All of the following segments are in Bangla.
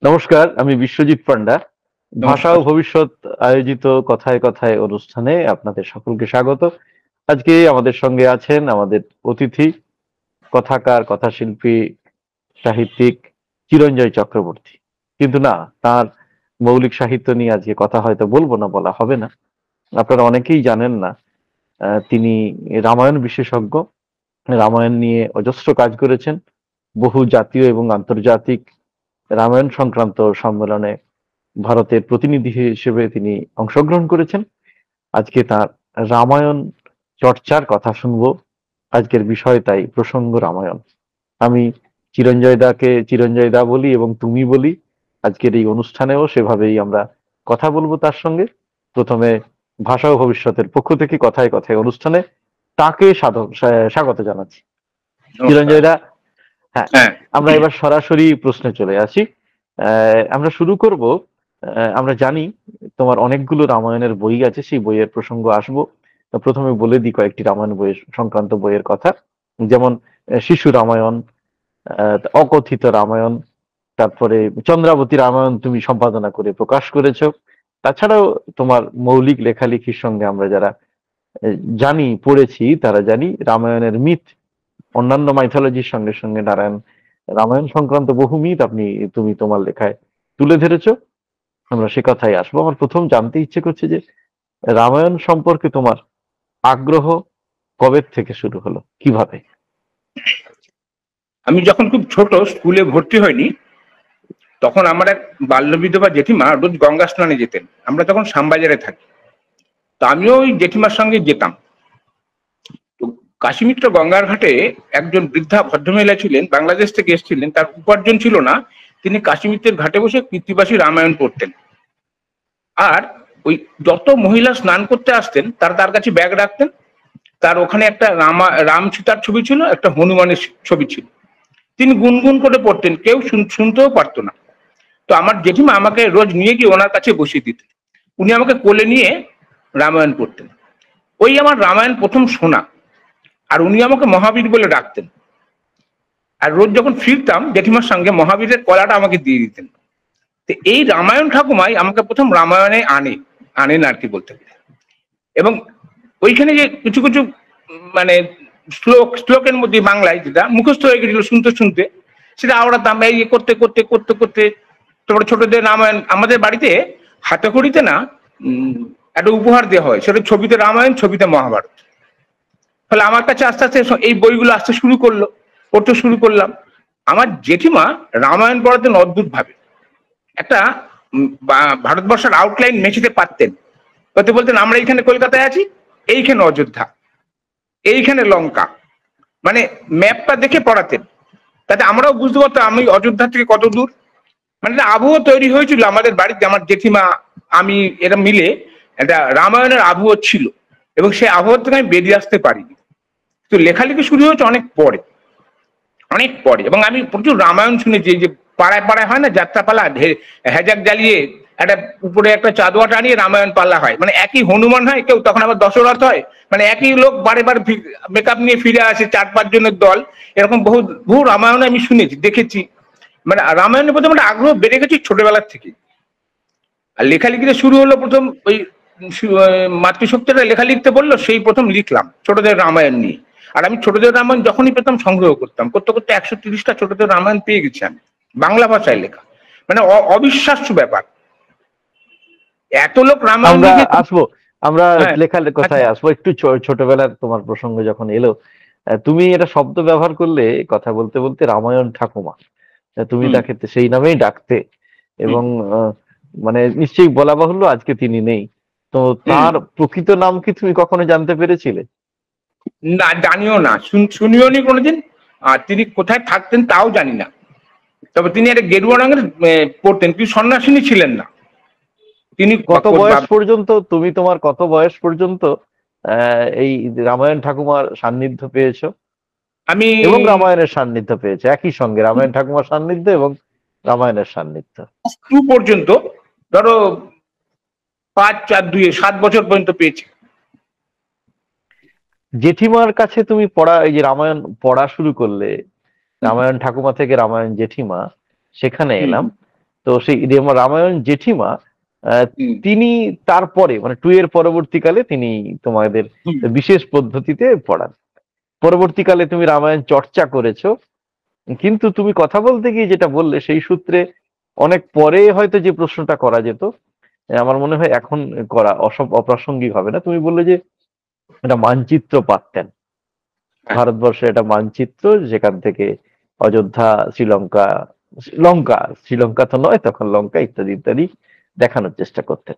নমস্কার, আমি বিশ্বজিৎ পান্ডা। ভাষা ও নমস্কার। ভবিষ্যৎ আয়োজিত কথায় কথায় অনুষ্ঠানে আপনাদের সকলকে স্বাগত। আজকে আমাদের সঙ্গে আছেন আমাদের অতিথি, কথাকার, কথাশিল্পী, সাহিত্যিক চিরঞ্জয় চক্রবর্তী। কিন্তু না, তার মৌলিক সাহিত্য নিয়ে আজকে কথা হয়তো বলবো না, বলা হবে না। আপনারা অনেকেই জানেন না, তিনি রামায়ণ বিশেষজ্ঞ। রামায়ণ নিয়ে অজস্র কাজ করেছেন। বহু জাতীয় এবং আন্তর্জাতিক রামায়ণ সংক্রান্ত সম্মেলনে ভারতের প্রতিনিধি হিসেবে তিনি অংশগ্রহণ করেছেন। আজকে তার রামায়ণ চর্চার কথা শুনবো। আজকের বিষয় তাই প্রসঙ্গ রামায়ণ। আমি চিরঞ্জয় দা বলি এবং তুমি বলি। আজকের এই অনুষ্ঠানেও সেভাবেই আমরা কথা বলবো তার সঙ্গে। প্রথমে ভাষা ও ভবিষ্যতের পক্ষ থেকে কথায় কথায় অনুষ্ঠানে তাকে স্বাগত জানাচ্ছি। নমস্কার। চিরঞ্জয় দা, হ্যাঁ, হ্যাঁ, আমরা এবার সরাসরি প্রশ্নে চলে আসি। আমরা শুরু করব। আমরা জানি তোমার অনেকগুলো রামায়ণের বই আছে, সেই বইয়ের প্রসঙ্গ আসবো। তো প্রথমে বলে দিই কয়েকটি রামায়ণ বইয়ের সংক্রান্ত বইয়ের কথা। যেমন শিশু রামায়ণ, অকথিত রামায়ণ, তারপরে চন্দ্রাবতী রামায়ণ তুমি সম্পাদনা করে প্রকাশ করেছো। তাছাড়াও তোমার মৌলিক লেখালেখির সঙ্গে আমরা যারা জানি, পড়েছি, তারা জানি রামায়ণের মিথ, অন্যান্য মাইথোলজির সঙ্গে সঙ্গে রামায়ণ সংক্রান্ত বহু মিথ তুমি তোমার লেখায় তুলে ধরেছো। আমরা সে কথাই আসবো। আমার প্রথম জানতে ইচ্ছে করছে যে রামায়ণ সম্পর্কে তোমার আগ্রহ কবে থেকে শুরু হলো, কিভাবে? আমি যখন খুব ছোট স্কুলে ভর্তি হয়নি, তখন আমার এক বাল্যবিধবা জেঠিমা রোজ গঙ্গা স্নানে যেতেন। আমরা তখন শ্যামবাজারে থাকি। তো আমিও ওই জেঠিমার সঙ্গে যেতাম। তো কাশীমিত্র গঙ্গার ঘাটে একজন বৃদ্ধা ভদ্রমহিলা ছিলেন, বাংলাদেশ থেকে এসেছিলেন। তার উপার্জন ছিল না, তিনি কাশীমিত্রের ঘাটে বসে কৃত্তিবাসী রামায়ণ পড়তেন। আর ওই যত মহিলা স্নান করতে আসতেন তারা তার কাছে ব্যাগ রাখতেন। তার ওখানে একটা রাম সীতার ছবি ছিল, একটা হনুমানের ছবি ছিল। তিনি গুনগুন করে পড়তেন, কেউ শুনতেও পারতো না। তো আমার জেঠিমা আমাকে রোজ নিয়ে গিয়ে ওনার কাছে বসিয়ে দিতেন। উনি আমাকে কোলে নিয়ে রামায়ণ পড়তেন। ওই আমার রামায়ণ প্রথম শোনা। আর উনি আমাকে মহাবীর বলে ডাকতেন। আর রোজ যখন ফিরতাম জেঠিমার সঙ্গে, মহাবীরের কলাটা আমাকে দিয়ে দিতেন। তো এই রামায়ণ ঠাকুমাই আমাকে প্রথম রামায়ণে আনেন আর কি বলতে গেলে। এবং ওইখানে যে কিছু কিছু মানে শ্লোকের মধ্যে বাংলায় যেটা মুখস্থ হয়ে গেছিল শুনতে শুনতে, সেটা আওড়াতাম। এই করতে করতে করতে করতে তারপরে ছোটদের রামায়ণ আমাদের বাড়িতে হাতে খড়িতে না, একটা উপহার দেওয়া হয়, সেটা ছবিতে রামায়ণ, ছবিতে মহাভারত। ফলে আমার কাছে আস্তে আস্তে এই বইগুলো আসতে শুরু করলো, পড়তে শুরু করলাম। আমার জেঠিমা রামায়ণ পড়াতেন অদ্ভুত ভাবে। একটা ভারতবর্ষের আউটলাইন মেঝেতে পারতেন। হয়তো বলতেন আমরা এইখানে কলকাতায় আছি, এইখানে অযোধ্যা, এইখানে লঙ্কা, মানে ম্যাপটা দেখে পড়াতেন। তাতে আমরাও বুঝতে পারতাম আমি অযোধ্যা থেকে কত দূর। মানে একটা আবহ তৈরি হয়েছিল আমাদের বাড়িতে। আমার জেঠিমা, আমি, এরা মিলে একটা রামায়ণের আবহ ছিল। এবং সেই আবহ থেকে আমি বেরিয়ে আসতে পারিনি। তো লেখালেখি শুরু হয়েছে অনেক পরে, অনেক পরে। এবং আমি প্রচুর রামায়ণ শুনেছি। এই যে পাড়ায় পাড়ায় হয় না যাত্রাপালা, হেজাক জ্বালিয়ে একটা উপরে একটা চাঁদোয়া টানিয়ে রামায়ণ পাল্লা হয়, মানে একই হনুমান হয়, কেউ তখন আবার দশরথ হয়। মানে একই লোক বারে বারে মেকআপ নিয়ে ফিরে আসে, 4-5 জনের দল। এরকম বহু বহু রামায়ণ আমি শুনেছি, দেখেছি। মানে রামায়ণের প্রতি আমার আগ্রহ বেড়ে গেছে ছোটবেলার থেকে। আর লেখালেখিতে শুরু হলো প্রথম ওই মাতৃশক্তিরা লেখা লিখতে বললো, সেই প্রথম লিখলাম ছোটদের রামায়ণ নিয়ে। আর আমি ছোটদের রামায়ণ যখনই পেতাম সংগ্রহ করতাম, করতে করতে 130টা ছোটদের রামায়ণ পেয়ে গেছি আমি, বাংলা ভাষায় লেখা। মানে অবিশ্বাস্য ব্যাপার, এত লোক রামায়ণ আমরা লিখেছে। আসবো, আমরা হ্যাঁ, লেখার আচ্ছা। কথায় আসবো। একটু ছোটবেলার তোমার প্রসঙ্গ যখন এলো, তুমি এটা শব্দ ব্যবহার করলে কথা বলতে বলতে, রামায়ণ ঠাকুমা। তুমি হুম, তাকে সেই নামেই ডাকতে। হুম, এবং মানে নিশ্চয়ই বলা বাহুল্য, আজকে তিনি নেই। তো হুম। তার প্রকৃত নাম কি তুমি কখনো জানতে পেরেছিলে? না, জানিও না, শুনিও নি কোনোদিন। আর তিনি কোথায় থাকতেন তাও জানি না। তবে তিনি একটা গেরুয়া রঙের পড়তেন, কিন্তু সন্ন্যাসিনী ছিলেন না তিনি। তোমার কত বয়স পর্যন্ত এই রামায়ণ ঠাকুমার সান্নিধ্য পেয়েছো আমি এবং রামায়ণের সান্নিধ্য পেয়েছো একই সঙ্গে? রামায়ণ ঠাকুমার সান্নিধ্য এবং রামায়ণের সান্নিধ্য। 2 পর্যন্ত, ধরো 5, 4, 2, 7 বছর পর্যন্ত পেয়েছি। জেঠিমার কাছে তুমি পড়া, এই যে রামায়ণ পড়া শুরু করলে, রামায়ণ ঠাকুমা থেকে রামায়ণ জেঠিমা, সেখানে হুম, এলাম। তো সেই রামায়ণ জেঠিমা হুম, তিনি তারপরে মানে 2 এর পরবর্তীকালে তিনি তোমাদের হুম। বিশেষ পদ্ধতিতে পড়ান। পরবর্তীকালে তুমি রামায়ণ চর্চা করেছো, কিন্তু তুমি কথা বলতে গিয়ে যেটা বললে সেই সূত্রে অনেক পরে হয়তো যে প্রশ্নটা করা যেত, আমার মনে হয় এখন করা অপ্রাসঙ্গিক হবে না। তুমি বললে যে একটা মানচিত্র পাততেন, হ্যাঁ, ভারতবর্ষের একটা মানচিত্র যেখান থেকে অযোধ্যা, শ্রীলঙ্কা, শ্রীলঙ্কা তো নয় তখন, লঙ্কা ইত্যাদি ইত্যাদি দেখানোর চেষ্টা করতেন।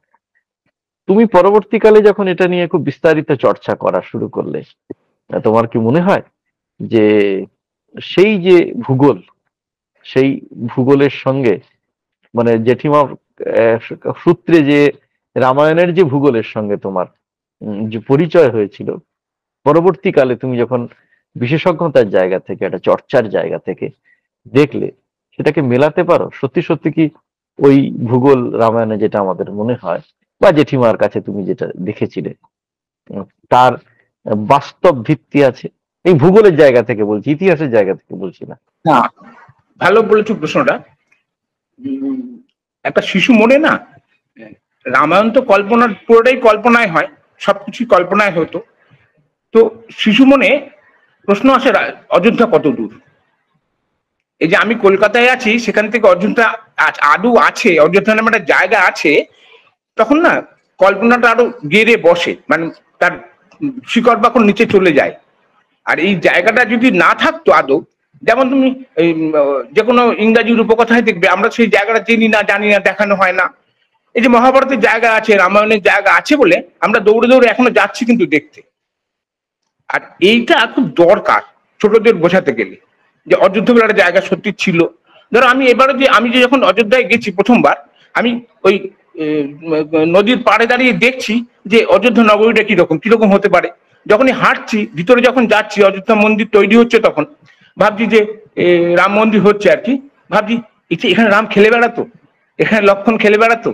তুমি পরবর্তীকালে যখন এটা নিয়ে খুব বিস্তারিত চর্চা করা শুরু করলে, তোমার কি মনে হয় যে সেই যে ভূগোল, সেই ভূগোলের সঙ্গে মানে জেঠিমা সূত্রে যে রামায়ণের যে ভূগোলের সঙ্গে তোমার যে পরিচয় হয়েছিল, পরবর্তীকালে তুমি যখন বিশেষজ্ঞতার জায়গা থেকে একটা চর্চার জায়গা থেকে দেখলে, সেটাকে মেলাতে পারো? সত্যি সত্যি কি ওই ভূগোল রামায়ণে যেটা আমাদের মনে হয় বা জেঠিমার কাছে তুমি যেটা দেখেছিলে, তার বাস্তব ভিত্তি আছে? এই ভূগোলের জায়গা থেকে বলছি, ইতিহাসের জায়গা থেকে বলছি না। না, ভালো বলেছো প্রশ্নটা। উম, একটা শিশু মনে না, রামায়ণ তো কল্পনার, পুরোটাই কল্পনায় হয়, সবকিছু কল্পনায় হতো। তো শিশু মনে প্রশ্ন আসে, অযোধ্যা কত দূর? এই যে আমি কলকাতায় আছি, সেখান থেকে অযোধ্যা আদৌ আছে, অযোধ্যা নামে একটা জায়গা আছে, তখন না কল্পনাটা আরো গেড়ে বসে, মানে তার শিকড় বাকড় নিচে চলে যায়। আর এই জায়গাটা যদি না থাকতো আদৌ, যেমন তুমি এই যে কোনো ইংরাজি রূপকথায় দেখবে আমরা সেই জায়গাটা চিনি না, জানি না, দেখানো হয় না। এই যে মহাভারতের জায়গা আছে, রামায়ণের জায়গা আছে বলে আমরা দৌড়ে দৌড়ে এখনো যাচ্ছি কিন্তু দেখতে। আর এইটা খুব দরকার ছোটদের বোঝাতে গেলে, যে অযোধ্যা বলে একটা জায়গা সত্যি ছিল। ধরো আমি এবারে যে আমি যে যখন অযোধ্যায় গেছি প্রথমবার, আমি ওই নদীর পাড়ে দাঁড়িয়ে দেখছি যে অযোধ্যা নগরীটা কিরকম কিরকম হতে পারে। যখনই হাঁটছি ভিতরে, যখন যাচ্ছি, অযোধ্যা মন্দির তৈরি হচ্ছে, তখন ভাবছি যে রাম মন্দির হচ্ছে আর কি, ভাবছি এখানে রাম খেলে বেড়াতো, এখানে লক্ষণ খেলে বেড়াতো,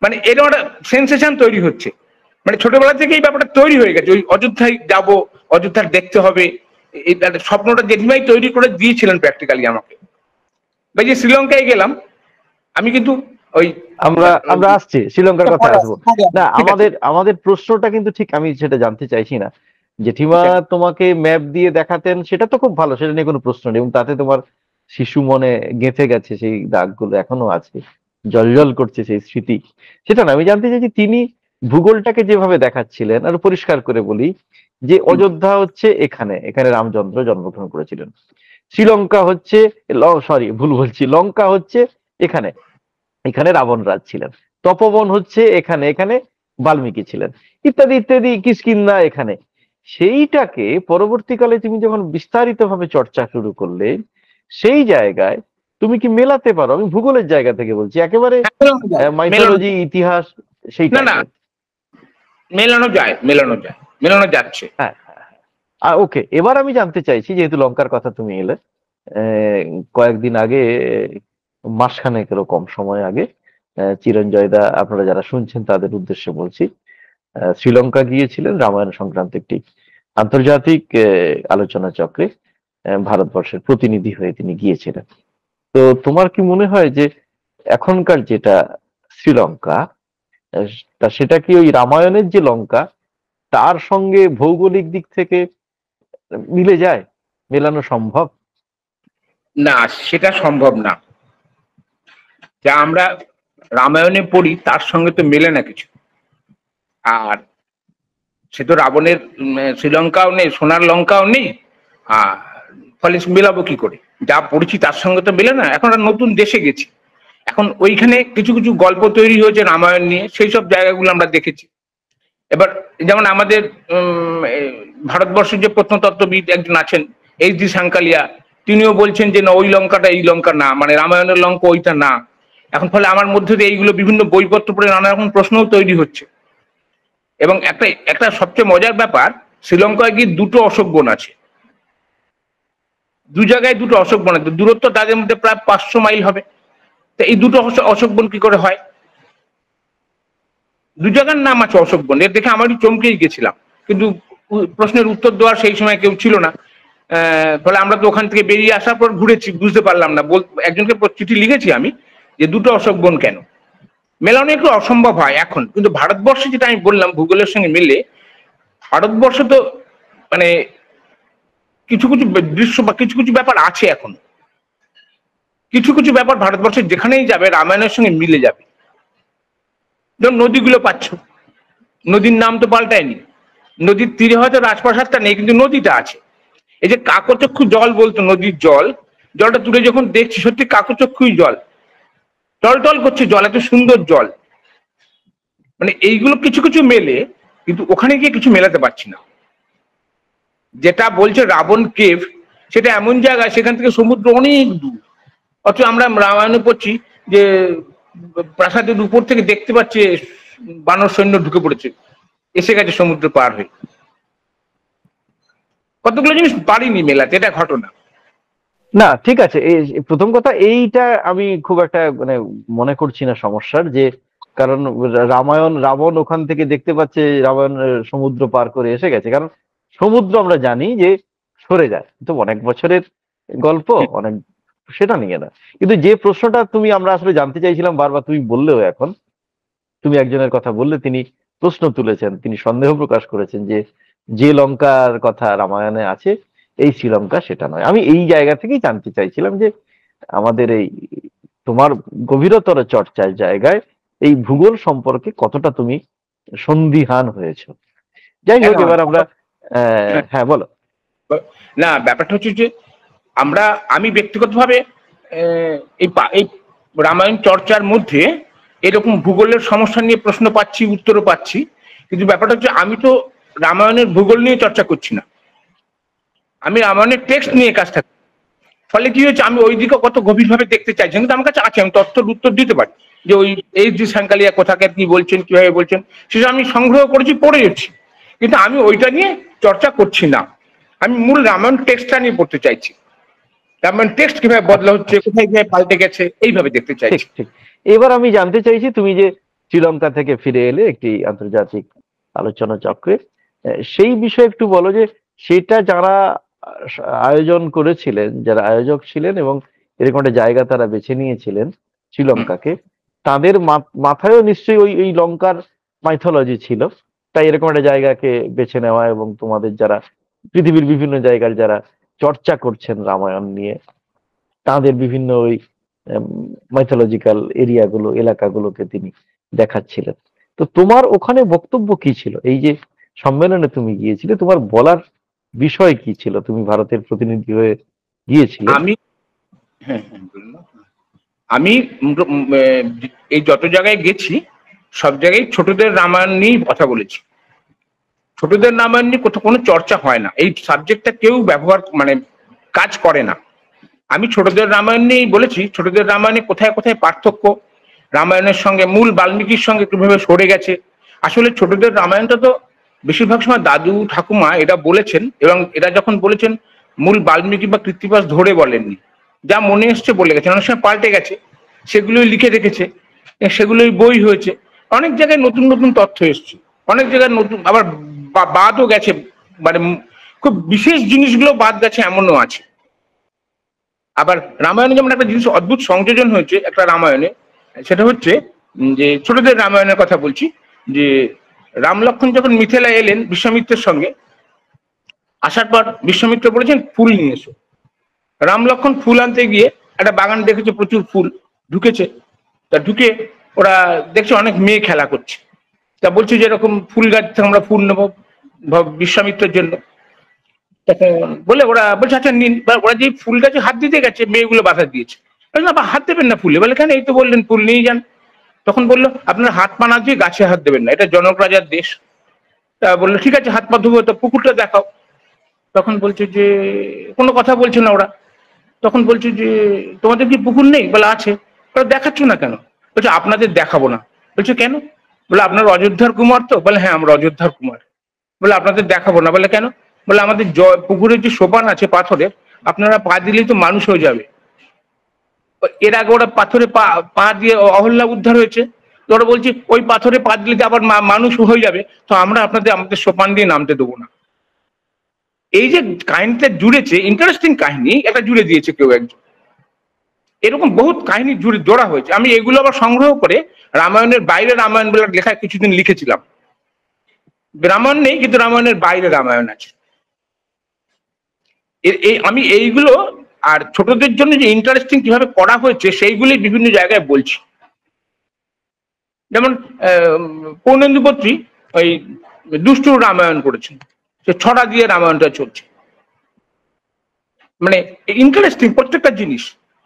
মানে এরকম একটা সেন্সেশন তৈরি হচ্ছে। মানে ছোটবেলা থেকে এই ব্যাপারটা তৈরি হয়ে গেছে, ওই অযোধ্যায় যাব, অযোধ্যার দেখতে হবে, এই স্বপ্নটা জেঠিমাই তৈরি করে দিয়েছিলেন প্র্যাকটিক্যালি আমাকে। বা যে শ্রীলঙ্কায় গেলাম, আমি কিন্তু ওই আমরা আমরা আসছি, শ্রীলঙ্কার কথা পরে আসবো। আসবো, পরে না, আসবো, ঠিক আছে, আমাদের আমাদের প্রশ্নটা কিন্তু ঠিক আমি সেটা জানতে চাইছি না। জেঠিমা ঠিক আছে। তোমাকে ম্যাপ দিয়ে দেখাতেন, সেটা তো খুব ভালো, সেটা নিয়ে কোনো প্রশ্ন নেই, এবং তাতে তোমার শিশু মনে গেঁথে গেছে সেই দাগগুলো, এখনো আছে, জলজল করছে সেই স্মৃতি। সেটা না, আমি জানতে চাইছি তিনি ভূগোলটাকে যেভাবে দেখাচ্ছিলেন, আর পরিষ্কার করে বলি যে হুম, অযোধ্যা হচ্ছে এখানে, এখানে রামচন্দ্র জন্মগ্রহণ করেছিলেন। শ্রীলঙ্কা হচ্ছে, সরি ভুল বলছি, লঙ্কা হচ্ছে এখানে, এখানে রাবণ রাজ ছিলেন। তপবন হচ্ছে এখানে, এখানে বাল্মীকি ছিলেন, ইত্যাদি ইত্যাদি, কিষ্কিন্ধা এখানে। সেইটাকে পরবর্তীকালে তুমি যখন বিস্তারিত ভাবে চর্চা শুরু করলে, সেই জায়গায় তুমি কি মেলাতে পারো? আমি ভূগোলের জায়গা থেকে বলছি, একেবারে হ্যাঁ, মেলানো যায়, মেলানো মাইথোলজি, যায়। ইতিহাস সেই না, না, টাইপের। মেলানো যায়, মেলানো যায়, মেলানো যাচ্ছে। হ্যাঁ, ওকে, এবার আমি জানতে চাইছি, যেহেতু লঙ্কার কথা তুমি এলে, কয়েকদিন আগে, মাসখানেক এরকম সময় আগে, চিরঞ্জয় দা, আপনারা যারা শুনছেন তাদের উদ্দেশ্যে বলছি, শ্রীলঙ্কা গিয়েছিলেন রামায়ণ সংক্রান্ত একটি আন্তর্জাতিক আলোচনা চক্রে, ভারতবর্ষের প্রতিনিধি হয়ে তিনি গিয়েছিলেন। তো তোমার কি মনে হয় যে এখনকার যেটা শ্রীলঙ্কা, আহ, তা সেটা কি ওই রামায়ণের যে লঙ্কা, তার সঙ্গে ভৌগোলিক দিক থেকে মিলে যায়, মেলানো সম্ভব? না, সেটা সম্ভব না। যা আমরা রামায়ণে পড়ি তার সঙ্গে তো মেলে না কিছু। আর সে তো রাবণের শ্রীলঙ্কাও নেই, সোনার লঙ্কাও নেই। আর ফলে মেলাবো কি করে? যা পড়েছি তার সঙ্গে তো মেলে না। এখন একটা নতুন দেশে গেছি, এখন ওইখানে কিছু কিছু গল্প তৈরি হয়েছে রামায়ণ নিয়ে, সেই সব জায়গাগুলো আমরা দেখেছি। এবার যেমন আমাদের ভারতবর্ষের যে প্রত্নতত্ত্ববিদ একজন আছেন, এইচ ডি সাংকালিয়া, তিনিও বলছেন যে না, ওই লঙ্কাটা এই লঙ্কা না, মানে রামায়ণের লঙ্কা ওইটা না। এখন ফলে আমার মধ্যে দিয়ে এইগুলো বিভিন্ন বইপত্র পড়ে নানা রকম প্রশ্নও তৈরি হচ্ছে। এবং একটা একটা সবচেয়ে মজার ব্যাপার, শ্রীলঙ্কায় গিয়ে দুটো অশোক বন আছে, দু জায়গায় দুটো অশোক বন আছে, দূরত্ব তাদের মধ্যে প্রায় 500 মাইল হবে। তো এই দুটো অশোক বন কি করে হয়? দু জায়গার নাম আছে অশোক বন, এর দেখে আমারই চমকেই গেছিলাম। কিন্তু প্রশ্নের উত্তর দেওয়ার সেই সময় কেউ ছিল না। ফলে আমরা তো ওখান থেকে বেরিয়ে আসার পর ঘুরেছি, বুঝতে পারলাম না। একজনকে চিঠি লিখেছি আমি, যে দুটো অশোক বন কেন, মেলানো একটু অসম্ভব হয় এখন, কিন্তু ভারতবর্ষে যেটা আমি বললাম ভূগোলের সঙ্গে মিলে, ভারতবর্ষ তো মানে কিছু কিছু দৃশ্য বা কিছু কিছু ব্যাপার আছে এখন, কিছু কিছু ব্যাপার ভারতবর্ষের যেখানেই যাবে রামায়ণের সঙ্গে মিলে যাবে। যেমন নদীগুলো পাচ্ছ, নদীর নাম তো পাল্টায়নি, নদীর তীরে হয়তো রাজপ্রাসাদটা নেই কিন্তু নদীটা আছে। এই যে কাকচক্ষু জল বলতো, নদীর জল, জলটা তুলে যখন দেখছি সত্যি কাকচক্ষুই জল, টলটল করছে জল, এত সুন্দর জল। মানে এইগুলো কিছু কিছু মেলে, কিন্তু ওখানে গিয়ে কিছু মেলাতে পারছি না। যেটা বলছে রাবণ কেভ, সেটা এমন জায়গায় সেখান থেকে সমুদ্র অনেক দূর, অথচ আমরা রামায়ণে পড়ছি যে প্রাসাদের উপর থেকে দেখতে পাচ্ছে বানর সৈন্য ঢুকে পড়েছে, এসে গেছে সমুদ্র পার হয়ে। কতগুলো জিনিস পারিনি মেলাতে, এটা ঘটনা। না ঠিক আছে, এই প্রথম কথা এইটা আমি খুব একটা মানে মনে করছি না সমস্যার, যে কারণ রামায়ণ রাবণ ওখান থেকে দেখতে পাচ্ছে রামায়ণ সমুদ্র পার করে এসে গেছে, কারণ সমুদ্র আমরা জানি যে সরে যায়, তো অনেক বছরের গল্প, অনেক সেটা নিয়ে না। কিন্তু যে প্রশ্নটা তুমি আমরা আসলে জানতে চাইছিলাম বারবার, তুমি বললেও এখন, তুমি একজনের কথা বললে, তিনি প্রশ্ন তুলেছেন, তিনি সন্দেহ প্রকাশ করেছেন যে যে লঙ্কার কথা রামায়ণে আছে এই শ্রীলঙ্কা সেটা নয়। আমি এই জায়গা থেকেই জানতে চাইছিলাম যে আমাদের এই তোমার গভীরতর চর্চার জায়গায় এই ভূগোল সম্পর্কে কতটা তুমি সন্দিহান হয়েছো। যাই কেন হোক, এবার আমরা হ্যাঁ বলো। না, ব্যাপারটা হচ্ছে যে আমি ব্যক্তিগতভাবে এই রামায়ণ চর্চার মধ্যে এরকম ভূগোলের সমস্যা নিয়ে প্রশ্ন পাচ্ছি, উত্তরও পাচ্ছি, কিন্তু ব্যাপারটা হচ্ছে আমি তো রামায়ণের ভূগোল নিয়ে চর্চা করছি না, আমি রামায়ণের টেক্সট নিয়ে কাজটা। ফলে কি হচ্ছে, আমি ওই দিকে কত গভীরভাবে দেখতে চাইছি, কিন্তু আমার কাছে আছে, আমি তথ্যের উত্তর দিতে পারি যে ওই এই যে সাংকালিয়া কোথাকার কি বলছেন, কিভাবে বলছেন, সেটা আমি সংগ্রহ করেছি, পড়ে যাচ্ছি, কিন্তু আমি ওইটা নিয়ে চর্চা করছি না। আমি মূল রামায়ণ টেক্সটটা নিয়ে পড়তে চাইছি, রামায়ণ টেক্সট কিভাবে বদলা হচ্ছে, কোথায় কিভাবে পাল্টে গেছে, এইভাবে দেখতে ঠিক চাইছি। ঠিক। এবার আমি জানতে চাইছি, তুমি যে শ্রীলঙ্কা থেকে ফিরে এলে একটি আন্তর্জাতিক আলোচনা চক্রে, সেই বিষয়ে একটু বলো যে সেটা যারা আয়োজন করেছিলেন, যারা আয়োজক ছিলেন এবং এরকম একটা জায়গা তারা বেছে নিয়েছিলেন শ্রীলঙ্কাকে, তাদের মাথায়ও নিশ্চয়ই ওই ওই লঙ্কার মাইথোলজি ছিল, তাই এরকম একটা জায়গাকে বেছে নেওয়া, এবং তোমাদের যারা পৃথিবীর বিভিন্ন জায়গার যারা চর্চা করছেন রামায়ণ নিয়ে, তাদের বিভিন্ন ওই মাইথোলজিক্যাল এরিয়াগুলো, এলাকাগুলোকে তিনি দেখাচ্ছিলেন। তো তোমার ওখানে বক্তব্য কি ছিল? এই যে সম্মেলনে তুমি গিয়েছিলে, তোমার বলার বিষয় কি ছিল? তুমি ভারতের প্রতিনিধি হয়ে গিয়েছিলে। আমি হ্যাঁ হ্যাঁ বলুন। আমি এই যত জায়গায় গেছি সব জায়গায় ছোটদের রামায়ণ নিয়েই কথা বলেছি। ছোটদের রামায়ণ নিয়ে কোথাও কোনো চর্চা হয় না, এই সাবজেক্টটা কেউ ব্যবহার মানে কাজ করে না। আমি ছোটদের রামায়ণ নিয়েই বলেছি, ছোটদের রামায়ণে কোথায় কোথায় পার্থক্য, রামায়ণের সঙ্গে মূল বাল্মীকির সঙ্গে কিভাবে সরে গেছে। আসলে ছোটদের রামায়ণটা তো বেশিরভাগ সময় দাদু ঠাকুমা এটা বলেছেন, এবং এটা যখন বলেছেন মূল বাল্মীকি বা কৃত্তিবাস ধরে বলেননি, যা মনে এসছে বলে গেছেন, অনেক সময় পাল্টে গেছে, সেগুলোই লিখে রেখেছে, সেগুলোই বই হয়েছে। অনেক জায়গায় নতুন নতুন তথ্য এসছে, অনেক জায়গায় নতুন আবার বাদও গেছে, মানে খুব বিশেষ জিনিসগুলো বাদ গেছে এমনও আছে। আবার রামায়ণে যেমন একটা জিনিস অদ্ভুত সংযোজন হয়েছে একটা রামায়ণে, সেটা হচ্ছে যে ছোটদের রামায়ণের কথা বলছি, যে রাম লক্ষ্মণ যখন মিথিলা এলেন বিশ্বামিত্রের সঙ্গে, আসার পর বিশ্বামিত্র বলেছেন ফুল নিয়ে এসো। রাম লক্ষ্মণ ফুল আনতে গিয়ে একটা বাগান দেখেছে, প্রচুর ফুল ঢুকেছে, তা ঢুকে ওরা দেখছে অনেক মেয়ে খেলা করছে, তা বলছে যে এরকম ফুল গাছ থেকে আমরা ফুল নেবো বিশ্বামিত্রের জন্য। তখন বলে ওরা বলছে আচ্ছা নিন, ওরা যে ফুল গাছে হাত দিতে গেছে মেয়েগুলো বাধা দিয়েছে, না হাত দেবেন না ফুলে, বলে কেন, এই তো বললেন ফুল নিয়ে যান। তখন বললো আপনার হাত পা না দিয়ে গাছে হাত দেবেন না, এটা জনক রাজার দেশ। তা বললো ঠিক আছে হাত পা ধুবো, তো পুকুরটা দেখাও। তখন বলছে যে কোনো কথা বলছে না ওরা। তখন বলছে যে তোমাদের কি পুকুর নেই, বলে আছে। ওরা দেখাচ্ছ না কেন, বলছে আপনাদের দেখাবো না। বলছে কেন, বলে আপনার অযোধ্যার কুমার তো, বলে হ্যাঁ আমরা অযোধ্যার কুমার। বলে আপনাদের দেখাবো না, বলে কেন, বলে আমাদের পুকুরের যে সোপান আছে পাথরের, আপনারা পা দিলেই তো মানুষ হয়ে যাবে। এর আগে ওরা পাথরে পা দিয়ে অহল্যা উদ্ধার হয়েছে, তো ওরা বলছে ওই পাথরে পা দিলে আবার মানুষ হয়ে যাবে, তো আমরা আমাদের সোপান দিয়ে নামতে দেবো না। এই যে কাহিনীটা জুড়েছে, ইন্টারেস্টিং কাহিনী, এটা জুড়ে দিয়েছে কেউ একজন। এরকম বহুত কাহিনী জুড়ে জোড়া হয়েছে। আমি এগুলো আবার সংগ্রহ করে রামায়ণের বাইরে রামায়ণ বলে লেখায় কিছুদিন লিখেছিলাম। রামায়ণ নেই, কিন্তু রামায়ণের বাইরে রামায়ণ আছে। আমি এইগুলো আর ছোটদের জন্য যে ইন্টারেস্টিং কিভাবে করা হয়েছে সেইগুলি বিভিন্ন জায়গায় বলছি। যেমন পূর্ণেন্দু বত্রী ওই দুষ্টুর রামায়ণ করেছেন, সে ছড়া দিয়ে রামায়ণটা চলছে, মানে ইন্টারেস্টিং প্রত্যেকটা জিনিস।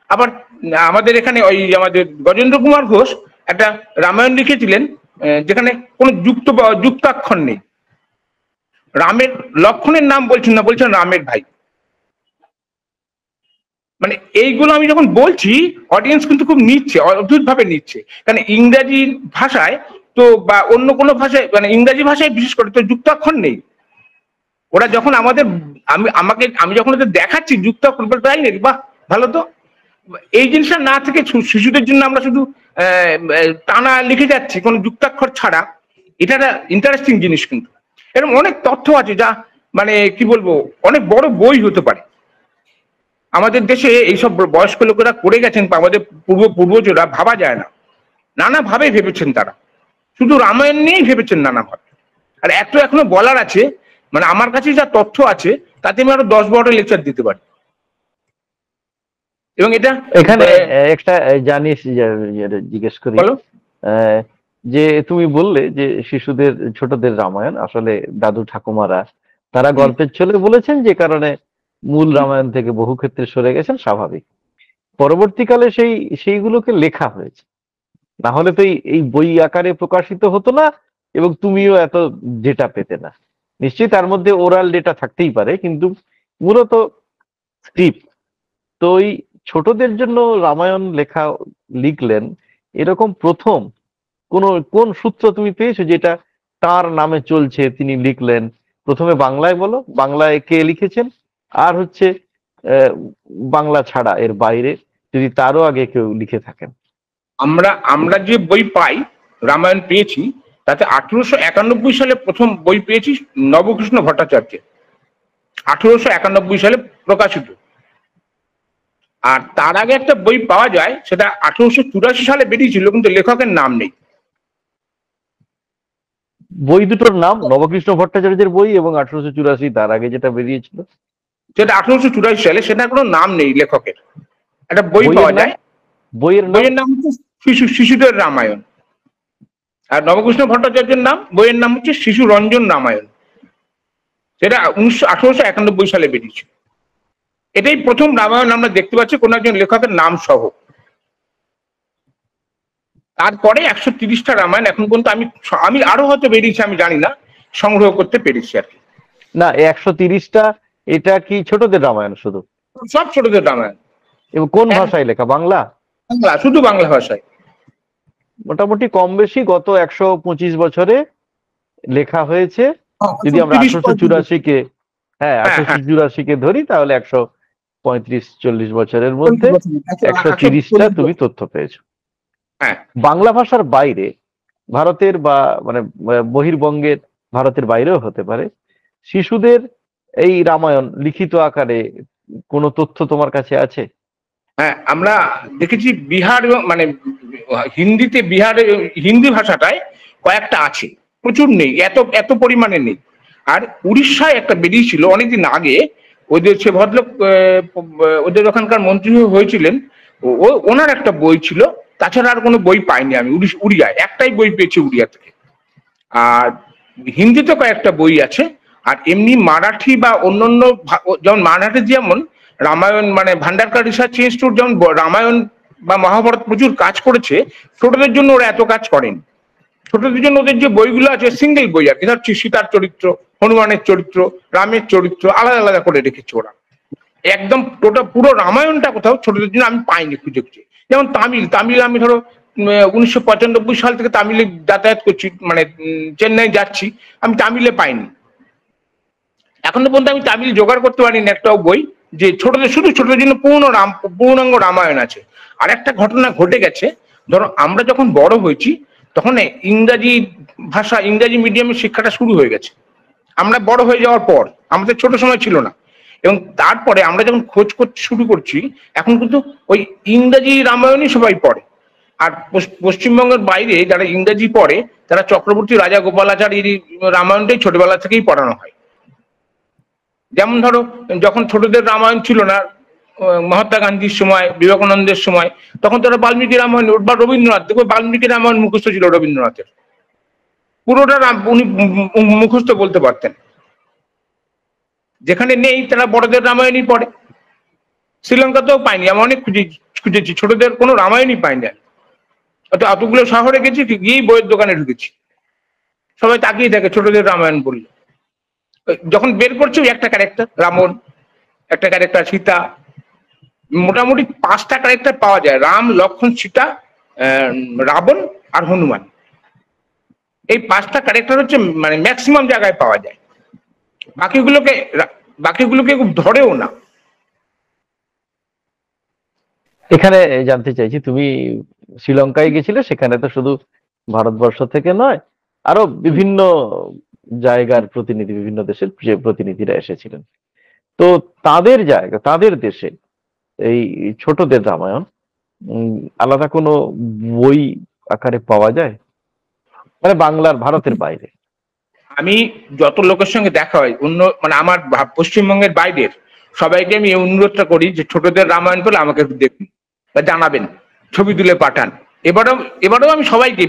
আবার আমাদের এখানে ওই আমাদের গজেন্দ্র কুমার ঘোষ একটা রামায়ণ লিখেছিলেন যেখানে কোনো যুক্তাক্ষর নেই। রামের লক্ষণের নাম বলছেন না, বলছেন রামের ভাই। মানে এইগুলো আমি যখন বলছি অডিয়েন্স কিন্তু খুব নিচ্ছে, অদ্ভুত ভাবে নিচ্ছে। কারণ ইংরাজি ভাষায় তো বা অন্য কোনো ভাষায়, মানে ইংরাজি ভাষায় বিশেষ করে তো যুক্তাক্ষর নেই। ওরা যখন আমাদের আমি যখন ওদের দেখাচ্ছি যুক্তাক্ষর, তাই নাকি, বাহ ভালো তো। এই জিনিসটা না থেকে শিশুদের জন্য আমরা শুধু টানা লিখে যাচ্ছি কোনো যুক্তাক্ষর ছাড়া, এটা একটা ইন্টারেস্টিং জিনিস। কিন্তু এরকম অনেক তথ্য আছে যা মানে কি বলবো, অনেক বড় বই হতে পারে। আমাদের দেশে এইসব বয়স্ক লোকেরা করে গেছেন, আমাদের পূর্বজরা, ভাবা যায় না। নানাভাবে ভেবেছেন তারা, শুধু রামায়ণ নিয়েই ভেবেছেন নানাভাবে। আর এত এখনো বলার আছে, মানে আমার কাছে যা তথ্য আছে তাতে আমি আরো 10-12টা লেকচার দিতে পারি। এবং এটা এখানে একটা জানিস জিজ্ঞেস করি, যে তুমি বললে যে শিশুদের ছোটদের রামায়ণ, আসলে দাদু ঠাকুমারা তারা গল্পের ছলে বলেছেন, যে কারণে মূল রামায়ণ থেকে বহু ক্ষেত্রে সরে গেছেন, স্বাভাবিক। পরবর্তীকালে সেইগুলোকে লেখা হয়েছে, না হলে তো এই বই আকারে প্রকাশিত হতো না, এবং তুমিও এত ডেটা পেতে না। নিশ্চয়ই তার মধ্যে ওরাল ডেটা থাকতেই পারে, কিন্তু মূলত স্ক্রিপ্ট। তো ওই ছোটদের জন্য রামায়ণ লিখলেন এরকম প্রথম কোন সূত্র তুমি পেয়েছো যেটা তার নামে চলছে, তিনি লিখলেন? প্রথমে বাংলায় বলো, বাংলায় কে লিখেছেন, আর হচ্ছে বাংলা ছাড়া এর বাইরে যদি তারও আগে কেউ লিখে থাকেন। আমরা যে বই পাই, রামায়ণ পেয়েছি, তাতে 1891 সালে প্রথম বই পেয়েছি নবকৃষ্ণ ভট্টাচার্যের, 1891 সালে প্রকাশিত। আর তার আগে একটা বই পাওয়া যায়, সেটা 1884 সালে বেরিয়েছিল, কিন্তু লেখকের নাম নেই। বই দুটোর নাম নবকৃষ্ণ ভট্টাচার্যের বই এবং 1884, তার আগে যেটা বেরিয়েছিল সেটা 1884 সালে, সেটা কোনো নাম নেই লেখকের। একটা বই পাওয়া যায়, বইয়ের নাম হচ্ছে শিশুদের রামায়ণ। আর নবকৃষ্ণ ভট্টাচার্যের বইয়ের নাম হচ্ছে শিশু রঞ্জন রামায়ণ। সেটা 1891 সালে বেরিয়েছিল। এটাই প্রথম রামায়ণ আমরা দেখতে পাচ্ছি কোন একজন লেখকের নাম সহ। তারপরে 130টা রামায়ণ এখন পর্যন্ত আমি আরো হয়তো বেরিয়েছে, আমি জানি না, সংগ্রহ করতে পেরেছি আর কি। না, 130টা এটা কি ছোটদের রামায়ণ? শুধু সব ছোটদের রামায়ণ। এবং কোন ভাষায় লেখা? বাংলা? বাংলা, শুধু বাংলা ভাষায়। মোটামুটি কম বেশি গত 125 বছরে লেখা হয়েছে। যদি আমরা 1884-কে 1884-কে ধরি, তাহলে 135-40 বছরের মধ্যে 130টা তুমি তথ্য পেয়েছো। বাংলা ভাষার বাইরে, ভারতের বা মানে বহির্বঙ্গের, ভারতের বাইরেও হতে পারে, শিশুদের এই রামায়ণ লিখিত আকারে কোনো তথ্য তোমার কাছে আছে? হ্যাঁ, আমরা দেখেছি বিহার, মানে হিন্দিতে, বিহারে হিন্দি ভাষাটায় কয়েকটা আছে, প্রচুর নেই, এত পরিমাণে নেই। আর উড়িষ্যায় একটা বেরিয়েছিল অনেকদিন আগে, ওদের সে ভদ্রলোক ওদের ওখানকার মন্ত্রী হয়েছিলেন, ওনার একটা বই ছিল। তাছাড়া আর কোনো বই পাইনি আমি। উড়িয়ায় একটাই বই পেয়েছি, উড়িয়া থেকে। আর হিন্দিতে কয়েকটা বই আছে। আর এমনি মারাঠি বা অন্যান্য, যেমন মারাঠি যেমন রামায়ণ, মানে ভান্ডারকার রিসার্চ ইনস্টিটিউট যেমন রামায়ণ বা মহাভারত প্রচুর কাজ করেছে, ছোটদের জন্য ওরা এত কাজ করেন। ছোটদের জন্য ওদের যে বইগুলো আছে সিঙ্গেল বই, আর কি, ধর সীতার চরিত্র, হনুমানের চরিত্র, রামের চরিত্র আলাদা আলাদা করে রেখেছে ওরা। একদম পুরো রামায়ণটা কোথাও ছোটদের জন্য আমি পাইনি খুঁজে খুঁজে। যেমন তামিল আমি ধরো 1995 সাল থেকে তামিলে যাতায়াত করছি, মানে চেন্নাই যাচ্ছি, আমি তামিলে পাইনি। এখনো পর্যন্ত আমি তামিল জোগাড় করতে পারিনি একটাও বই যে শুধু ছোটদের জন্য পূর্ণাঙ্গ রামায়ণ আছে। আর একটা ঘটনা ঘটে গেছে, ধরো আমরা যখন বড় হয়েছি তখন ইংরাজি ভাষা, ইংরাজি মিডিয়ামের শিক্ষাটা শুরু হয়ে গেছে। আমরা বড় হয়ে যাওয়ার পর, আমাদের ছোট সময় ছিল না। এবং তারপরে আমরা যখন খোঁজ করতে শুরু করছি, এখন কিন্তু ওই ইংরেজি রামায়ণই সবাই পড়ে। আর পশ্চিমবঙ্গের বাইরে যারা ইংরেজি পড়ে তারা চক্রবর্তী রাজা গোপালাচারীর রামায়ণটাই ছোটবেলা থেকেই পড়ানো হয়। যেমন ধরো, যখন ছোটদের রামায়ণ ছিল না, মহাত্মা গান্ধীর সময়, বিবেকানন্দের সময়, তখন তারা বাল্মীকি রামায়ণ বা রবীন্দ্রনাথ, দেখো বাল্মীকি রামায়ণ মুখস্থ ছিল রবীন্দ্রনাথের, পুরোটা উনি মুখস্থ বলতে পারতেন। যেখানে নেই তারা বড়দের রামায়ণই পড়ে। শ্রীলঙ্কাতেও পাইনি, আমি অনেক খুঁজেছি, ছোটদের কোনো রামায়ণই পাইনি। এতগুলো শহরে গেছি, গিয়েই বইয়ের দোকানে ঢুকেছি, সবাই তাকিয়ে থাকে ছোটদের রামায়ণ বললে। যখন বের করছে একটা ক্যারেক্টার রাবণ, একটা ক্যারেক্টার সীতা, মোটামুটি 5টা ক্যারেক্টার পাওয়া যায়, রাম, লক্ষ্মণ, সীতা, রাবণ আর হনুমান। এই 5টা ক্যারেক্টার হচ্ছে মানে ম্যাক্সিমাম জায়গায় পাওয়া যায়, বাকিগুলোকে খুব ধরেও না। এখানে জানতে চাইছি, তুমি শ্রীলঙ্কায় গেছিলে, সেখানে তো শুধু ভারতবর্ষ থেকে নয়, আরো বিভিন্ন জায়গার প্রতিনিধি, বিভিন্ন দেশের যে প্রতিনিধিরা এসেছিলেন। তো তাদের জায়গা, তাদের দেশে এই ছোটদের রামায়ণ আলাদা কোনো বই আকারে পাওয়া যায়, মানে বাংলার, ভারতের বাইরে? আমি যত লোকের সঙ্গে দেখা হয় মানে আমার পশ্চিমবঙ্গের বাইরের সবাইকে আমি এই অনুরোধটা করি যে ছোটদের রামায়ণ পেলে আমাকে একটু দেখুন বা জানাবেন, ছবি তুলে পাঠান। এবারেও আমি সবাইকে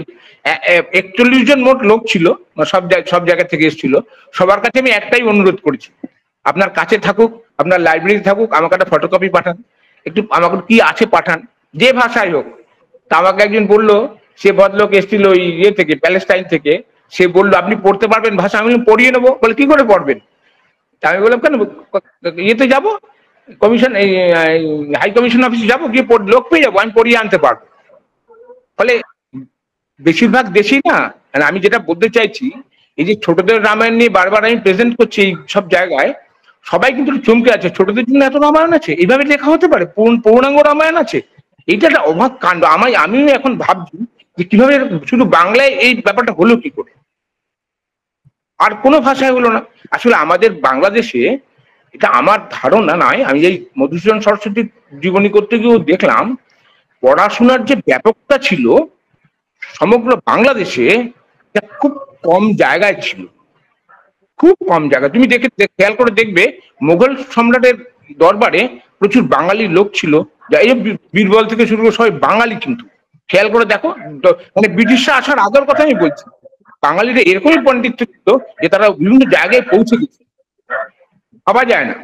41 জন মোট লোক ছিল, সব জায়গা থেকে এসেছিল, সবার কাছে আমি একটাই অনুরোধ করেছি, আপনার কাছে থাকুক, আপনার লাইব্রেরি থাকুক, আমাকে একটা ফটোকপি পাঠান, একটু আমাকে কি আছে পাঠান, যে ভাষায় হোক। তা আমাকে একজন বললো, সে ভদ্রলোক এসেছিল ওই থেকে, প্যালেস্টাইন থেকে, সে বললো আপনি পড়তে পারবেন ভাষা? আমি পড়িয়ে নেবো। বলে কি করে পড়বেন? আমি বললাম কেন, ইয়েতে যাবো, কমিশন, এই হাই কমিশন অফিসে যাবো, গিয়ে লোক পেয়ে যাবো, আমি পড়িয়ে আনতে পারবো। ফলে বেশিরভাগ দেশেই না, আমি যেটা বলতে চাইছি, এই যে ছোটদের রামায়ণ নিয়ে বারবার আমি প্রেজেন্ট করছি এই সব জায়গায়, সবাই কিন্তু চমকে আছে, ছোটদের জন্য এত রামায়ণ আছে, এইভাবে লেখা হতে পারে, পূর্ণাঙ্গ রামায়ণ আছে। এইটা একটা অবাক কাণ্ড। আমিও এখন ভাবছি যে কিভাবে শুধু বাংলায় এই ব্যাপারটা হলো কি করে, আর কোনো ভাষায় হলো না। আসলে আমাদের বাংলাদেশে, এটা আমার ধারণা নয়, আমি এই মধুসূদন সরস্বতীর জীবনী করতে গিয়েও দেখলাম, পড়াশোনার যে ব্যাপকতা ছিল সমগ্র বাংলাদেশে, খুব কম জায়গায় ছিল, খুব কম জায়গা। তুমি খেয়াল করে দেখবে, মোগল সম্রাটের দরবারে প্রচুর বাঙালি লোক ছিল, এই বীরবল থেকে শুরু করে সবাই বাঙালি। কিন্তু খেয়াল করে দেখো, মানে ব্রিটিশরা আসার আগের কথা আমি বলছি, বাঙালিরা এরকমই পণ্ডিত ছিল যে তারা বিভিন্ন জায়গায় পৌঁছে গেছে, ভাবা যায় না।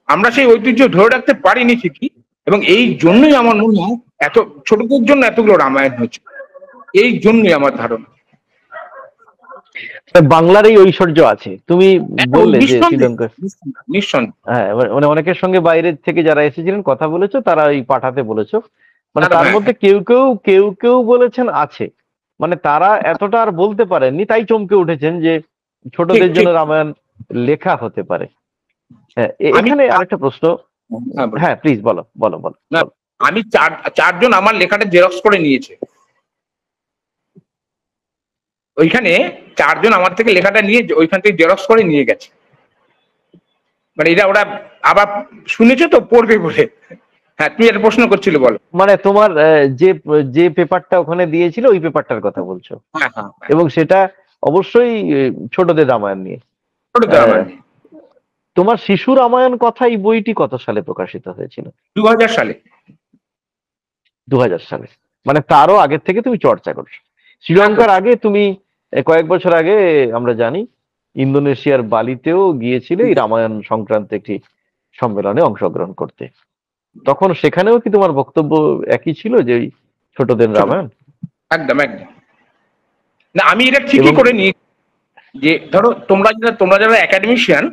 আমরা সেই ঐতিহ্য ধরে রাখতে পারিনি ঠিকই, এবং এই জন্যই আমার মনে হয় এত ছোটদের জন্য এতগুলো রামায়ণ হয়েছে, এই জন্যই আমার ধারণা। বাংলার এই ঐশ্বর্য আছে। তুমি বললে যে শ্রীলঙ্কা, নিঃসন্দেহে, হ্যাঁ, মানে অনেকের সঙ্গে বাইরের থেকে যারা এসেছিলেন কথা বলেছো, তারা এই পাঠাতে বলেছো, মানে তার মধ্যে কেউ কেউ বলেছেন আছে, মানে তারা এতটা আর বলতে পারেননি, তাই চমকে উঠেছেন যে ছোটদের জন্য রামায়ণ লেখা হতে পারে। এখানে আরেকটা প্রশ্ন, হ্যাঁ প্লিজ বলো বলো বলো। আমি চারজন আমার লেখাটা জেরক্স করে নিয়েছে, ওইখানে 4 জন আমার থেকে লেখাটা নিয়ে ওইখান থেকে জেরক্স করে নিয়ে গেছে, মানে এটা ওরা আবার শুনেছো তো, পড়বে বলে। হ্যাঁ, তুমি একটা প্রশ্ন করছিলে, বলো। মানে তোমার যে পেপারটা ওখানে দিয়েছিল, ওই পেপারটার কথা বলছো? হ্যাঁ। এবং সেটা অবশ্যই ছোটদের রামায়ণ নিয়ে। তোমার শিশু রামায়ণ কথা, এই বইটি কত সালে প্রকাশিত হয়েছিল? 2000 সালে। 2000 সালে, মানে তারও আগের থেকে তুমি চর্চা করছো। শ্রীলঙ্কার আগে তুমি কয়েক বছর আগে আমরা জানি ইন্দোনেশিয়ার বালিতেও গিয়েছিলে এই রামায়ণ সংক্রান্ত একটি সম্মেলনে অংশগ্রহণ করতে। তখন সেখানেও কি তোমার বক্তব্য একই ছিল, যে ছোটদের রামায়ণ? একদম। না, আমি এটা ঠিকই করে নিই, যে ধরো তোমরা যারা একাডেমিশিয়ান,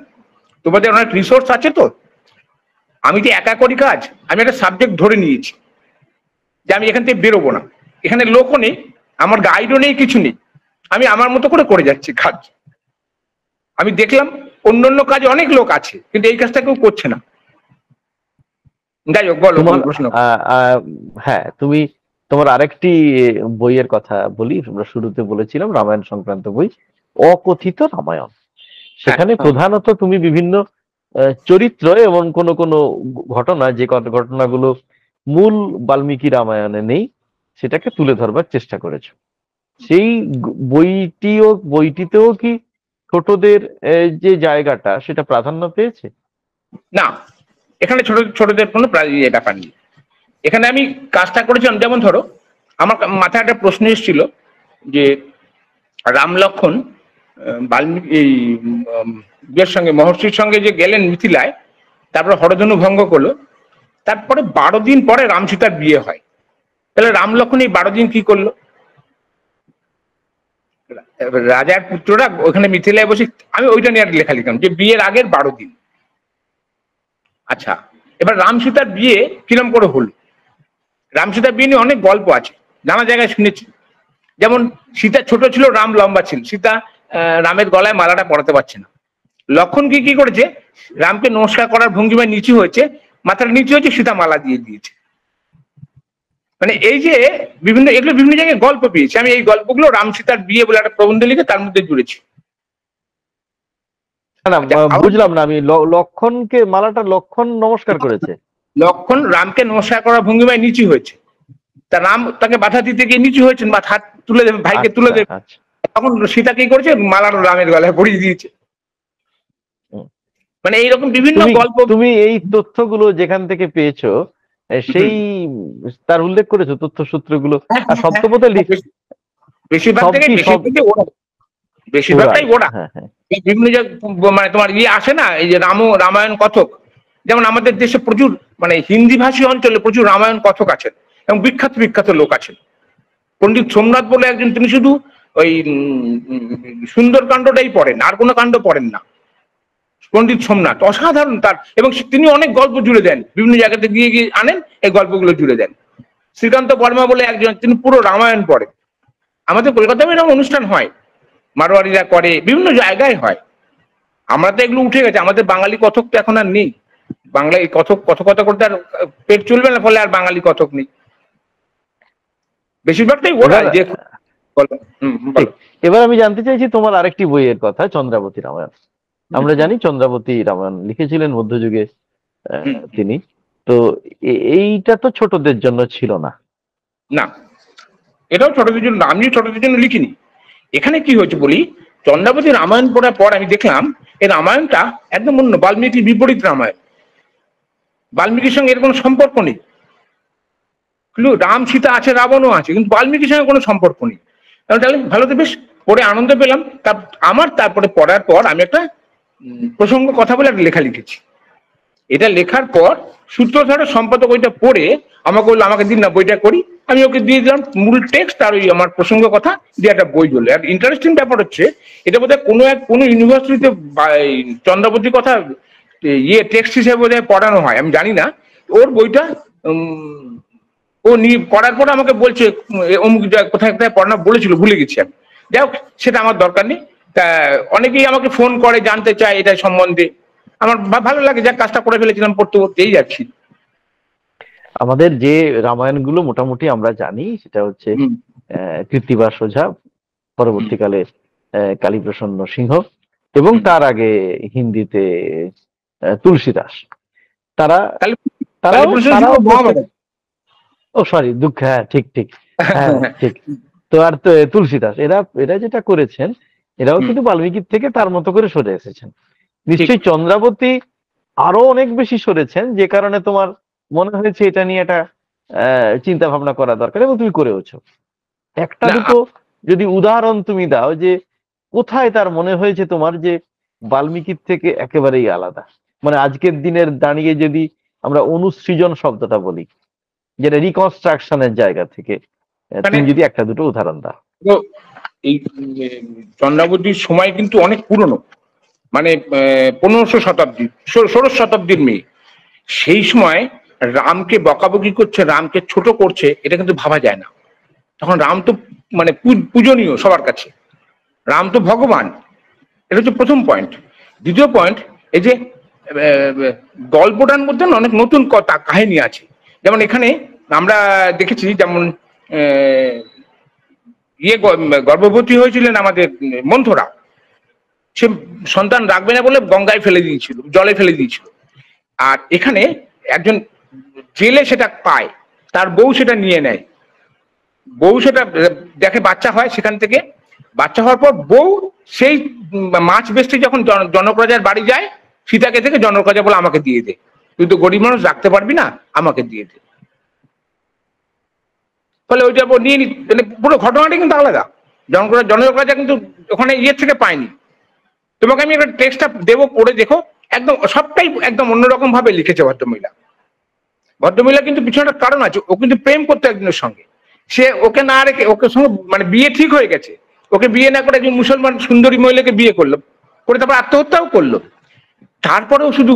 তোমাদের অনেক রিসোর্স আছে, তো আমি তো একা করি কাজ, আমি একটা সাবজেক্ট ধরে নিয়েছি যে আমি এখান থেকে বেরোবো না, এখানে লোকও নেই, আমার গাইডও নেই, কিছু নেই, আমি আমার মতো করে যাচ্ছি কাজ। আমি দেখলাম অন্য কাজে অনেক লোক আছে, কিন্তু এই কাজটা কেউ করছে না। যাই হোক, বলো প্রশ্ন। হ্যাঁ, তুমি তোমার আরেকটি বইয়ের কথা বলি, আমরা শুরুতে বলেছিলাম রামায়ণ সংক্রান্ত বই, অকথিত রামায়ণ। সেখানে প্রধানত তুমি বিভিন্ন চরিত্র এবং কোন ঘটনা, যে ঘটনাগুলো মূল বাল্মীকি রামায়ণে নেই, সেটাকে তুলে ধরবার চেষ্টা করেছো। সেই বইটিতেও কি ছোটদের যে জায়গাটা সেটা প্রাধান্য পেয়েছে? না, এখানে ছোটদের কোনো ব্যাপার নেই। এখানে আমি কাজটা করেছিলাম, যেমন ধরো আমার মাথায় একটা প্রশ্ন এসেছিল যে রাম লক্ষণ বাল্মীকি এই ইয়ের সঙ্গে, মহর্ষির সঙ্গে যে গেলেন মিথিলায়, তারপরে হরধনু ভঙ্গ করলো, তারপরে 12 দিন পরে রাম সীতার বিয়ে হয়। তাহলে রাম লক্ষণ এই 12 দিন কি করলো? রাজার পুত্ররা ওখানে মিথিলায় বসে, আমি ওইটা নিয়ে আর লেখা লিখলাম যে বিয়ের আগের 12 দিন। আচ্ছা, এবার রাম সীতার বিয়ে কিরম করে হলো? রাম সীতার বিয়ে নিয়ে অনেক গল্প আছে, নানা জায়গায় শুনেছি। যেমন সীতা ছোট ছিল, রাম লম্বা ছিল, সীতা রামের গলায় মালাটা পরাতে পারছে না। লক্ষণ কি করেছে, রামকে নমস্কার করার ভঙ্গিমায় নিচু হয়েছে, মাথার নিচু হয়েছে, সীতা মালা দিয়ে দিয়েছে। মানে এই যে এগুলো বিভিন্ন জায়গায় গল্প পেয়েছি আমি। এই গল্পগুলো রাম সীতার বিয়ে বলে একটা প্রবন্ধ লিখে তার মধ্যে জুড়েছি। না, আচ্ছা, বুঝলাম না আমি। লক্ষণকে মালাটা লক্ষণ নমস্কার করেছে? লক্ষণ রামকে নমস্কার করার ভঙ্গিমায় নিচু হয়েছে, তা রাম তাকে বাধা দিতে গিয়ে নিচু হয়েছেন, বা হাত তুলে দেবে, ভাইকে তুলে আচ্ছা, দেবে। আচ্ছা। তখন সীতা কি করেছে, মালার রামের গলায় পরিয়ে দিয়েছে। মানে এইরকম বিভিন্ন গল্প। তুমি এই তথ্যগুলো যেখান থেকে পেয়েছো, সেই তার উল্লেখ করেছো তথ্য সূত্রগুলো? আর সপ্তপথে বেশিরভাগটাই ওরা বিভিন্ন মানে তোমার আসে না, এই যে রামায়ণ কথক। যেমন আমাদের দেশে প্রচুর, মানে হিন্দি ভাষী অঞ্চলে প্রচুর রামায়ণ কথক আছেন এবং বিখ্যাত বিখ্যাত লোক আছেন। পণ্ডিত সোমনাথ বলে একজন, তিনি শুধু ওই সুন্দরকাণ্ডটাই পড়েন, আর কোনো কাণ্ড পড়েন না। পণ্ডিত সোমনাথ অসাধারণ তার, এবং তিনি অনেক গল্প জুড়ে দেন, বিভিন্ন জায়গাতে গিয়ে গিয়ে আনেন, এই গল্পগুলো জুড়ে দেন। শ্রীকান্ত বর্মা বলে একজন, তিনি পুরো রামায়ণ পড়েন। আমাদের কলকাতায় এরকম অনুষ্ঠান হয়, মারোয়ারিরা করে, বিভিন্ন জায়গায় হয়। আমরা তো এগুলো উঠে গেছে, আমাদের বাঙালি কথক তো এখন আর নেই। বাংলা এই কথকতা করতে আর পেট চলবে না, ফলে আর বাঙালি কথক নেই। বেশিরভাগটাই ওরা যে। এবার আমি জানতে চাইছি তোমার আরেকটি বইয়ের কথা, চন্দ্রাবতী রামায়ণ। আমরা জানি চন্দ্রাবতী রামায়ণ লিখেছিলেন মধ্যযুগে তিনি। তো এইটা তো ছোটদের জন্য ছিল না। না, এটাও ছোটদের জন্য, আমিও ছোটদের জন্য লিখিনি। এখানে কি হয়েছে বলি, চন্দ্রাবতী রামায়ণ পড়ার পর আমি দেখলাম এই রামায়ণটা একদম অন্য, বাল্মীকির বিপরীত রামায়ণ। বাল্মীকির সঙ্গে এর কোনো সম্পর্ক নেই। কিন্তু রাম সীতা আছে, রাবণও আছে, কিন্তু বাল্মীকির সঙ্গে কোনো সম্পর্ক নেই। তাহলে ভালোতে বেশ পড়ে আনন্দ পেলাম। তারপরে পড়ার পর আমি একটা প্রসঙ্গ কথা বলে একটা লেখা লিখেছি। এটা লেখার পর সূত্রধরের সম্পাদক ওইটা পড়ে আমাকে বললো, আমাকে দিন না বইটা করি। আমি ওকে দিয়ে দিলাম মূল টেক্সট আর ওই আমার প্রসঙ্গ কথা দিয়ে একটা বই হলো। আর ইন্টারেস্টিং ব্যাপার হচ্ছে, এটা বোধহয় কোনো ইউনিভার্সিটিতে চন্দ্রাবতীর কথা টেক্সট হিসেবে বোধহয় পড়ানো হয়, আমি জানি না। ওর বইটা ও পড়ার পর আমাকে বলছে অমুক কোথায় কোথায় পড়ানো বলেছিল, ভুলে গেছি আমি। যাই হোক, সেটা আমার দরকার নেই। তা অনেকেই আমাকে ফোন করে, জানতে চায় এটা সম্বন্ধে। আমার ভালো লাগে, যা কাজটা করে ফেলেছিলাম, পড়তে পড়তেই যাচ্ছি। আমাদের যে রামায়ণগুলো মোটামুটি আমরা জানি, সেটা হচ্ছে কৃত্তিবাস ওঝা, পরবর্তীকালে কালীপ্রসন্ন সিংহ, এবং তার আগে হিন্দিতে তুলসীদাস। তারাও ও সরি, দুঃখ, হ্যাঁ ঠিক ঠিক, হ্যাঁ ঠিক। তো আর তুলসীদাস, এরা যেটা করেছেন, এরাও কিন্তু বাল্মীকির থেকে তার মতো করে সরে এসেছেন। নিশ্চয়ই চন্দ্রাবতী আরো অনেক বেশি সরেছেন, যে কারণে তোমার মনে হয়েছে এটা নিয়ে একটা চিন্তা ভাবনা করা দরকার, এবং তুমি করেওছো। একটা দুটো যদি উদাহরণ তুমি দাও, যে কোথায় তার মনে হয়েছে তোমার যে বাল্মীকির থেকে একেবারেই আলাদা। মানে আজকের দিনের দাঁড়িয়ে যদি আমরা অনুসৃজন শব্দটা বলি, যেটা রিকনস্ট্রাকশনের জায়গা থেকে, তুমি যদি একটা দুটো উদাহরণ দাও। এই চন্দ্রাবতীর সময় কিন্তু অনেক পুরনো, মানে 1500 শতাব্দী, 16 শতাব্দীর মেয়ে। সেই সময় রামকে বকাবকি করছে, রামকে ছোট করছে, এটা কিন্তু ভাবা যায় না। তখন রাম তো মানে পূজনীয় সবার কাছে, রাম তো ভগবান। এটা হচ্ছে প্রথম পয়েন্ট। দ্বিতীয় পয়েন্ট, এই যে গল্পটার মধ্যে অনেক নতুন কাহিনী আছে। যেমন এখানে আমরা দেখেছি, যেমন গর্ভবতী হয়েছিলেন আমাদের মন্থরা। সে সন্তান রাখবে না বলে গঙ্গায় ফেলে দিয়েছিল, জলে ফেলে দিয়েছিল। আর এখানে একজন জেলে সেটা পায়, তার বউ সেটা নিয়ে নেয়, বউ সেটা দেখে বাচ্চা হয়, সেখান থেকে বাচ্চা হওয়ার পর বউ সেই মাছ বেচতে যখন জনক রাজার বাড়ি যায়, সীতাকে থেকে জনক রাজা বলে আমাকে দিয়ে দে, তুই তো গরিব মানুষ রাখতে পারবি না, আমাকে দিয়ে দে। ফলে ওইটা নিয়ে মানে পুরো ঘটনাটা কিন্তু আলাদা। জনক রাজা কিন্তু ওখানে ইয়ে থেকে পায়নি। তোমাকে আমি একটা টেক্সটটা দেবো, পড়ে দেখো, একদম সবটাই একদম অন্যরকম ভাবে লিখেছে ভদ্রমহিলা। ভদ্রমহিলা কিন্তু পিছনে একটা কারণ আছে, ও কিন্তু প্রেম করতো একজনের সঙ্গে, সে ওকে না রেখে, ওকে সঙ্গে মানে বিয়ে ঠিক হয়ে গেছে, ওকে বিয়ে না করে একজন মুসলমান সুন্দরী মহিলাকে বিয়ে করলো, করে তারপর আত্মহত্যাও করলো। তারপরেও শুধু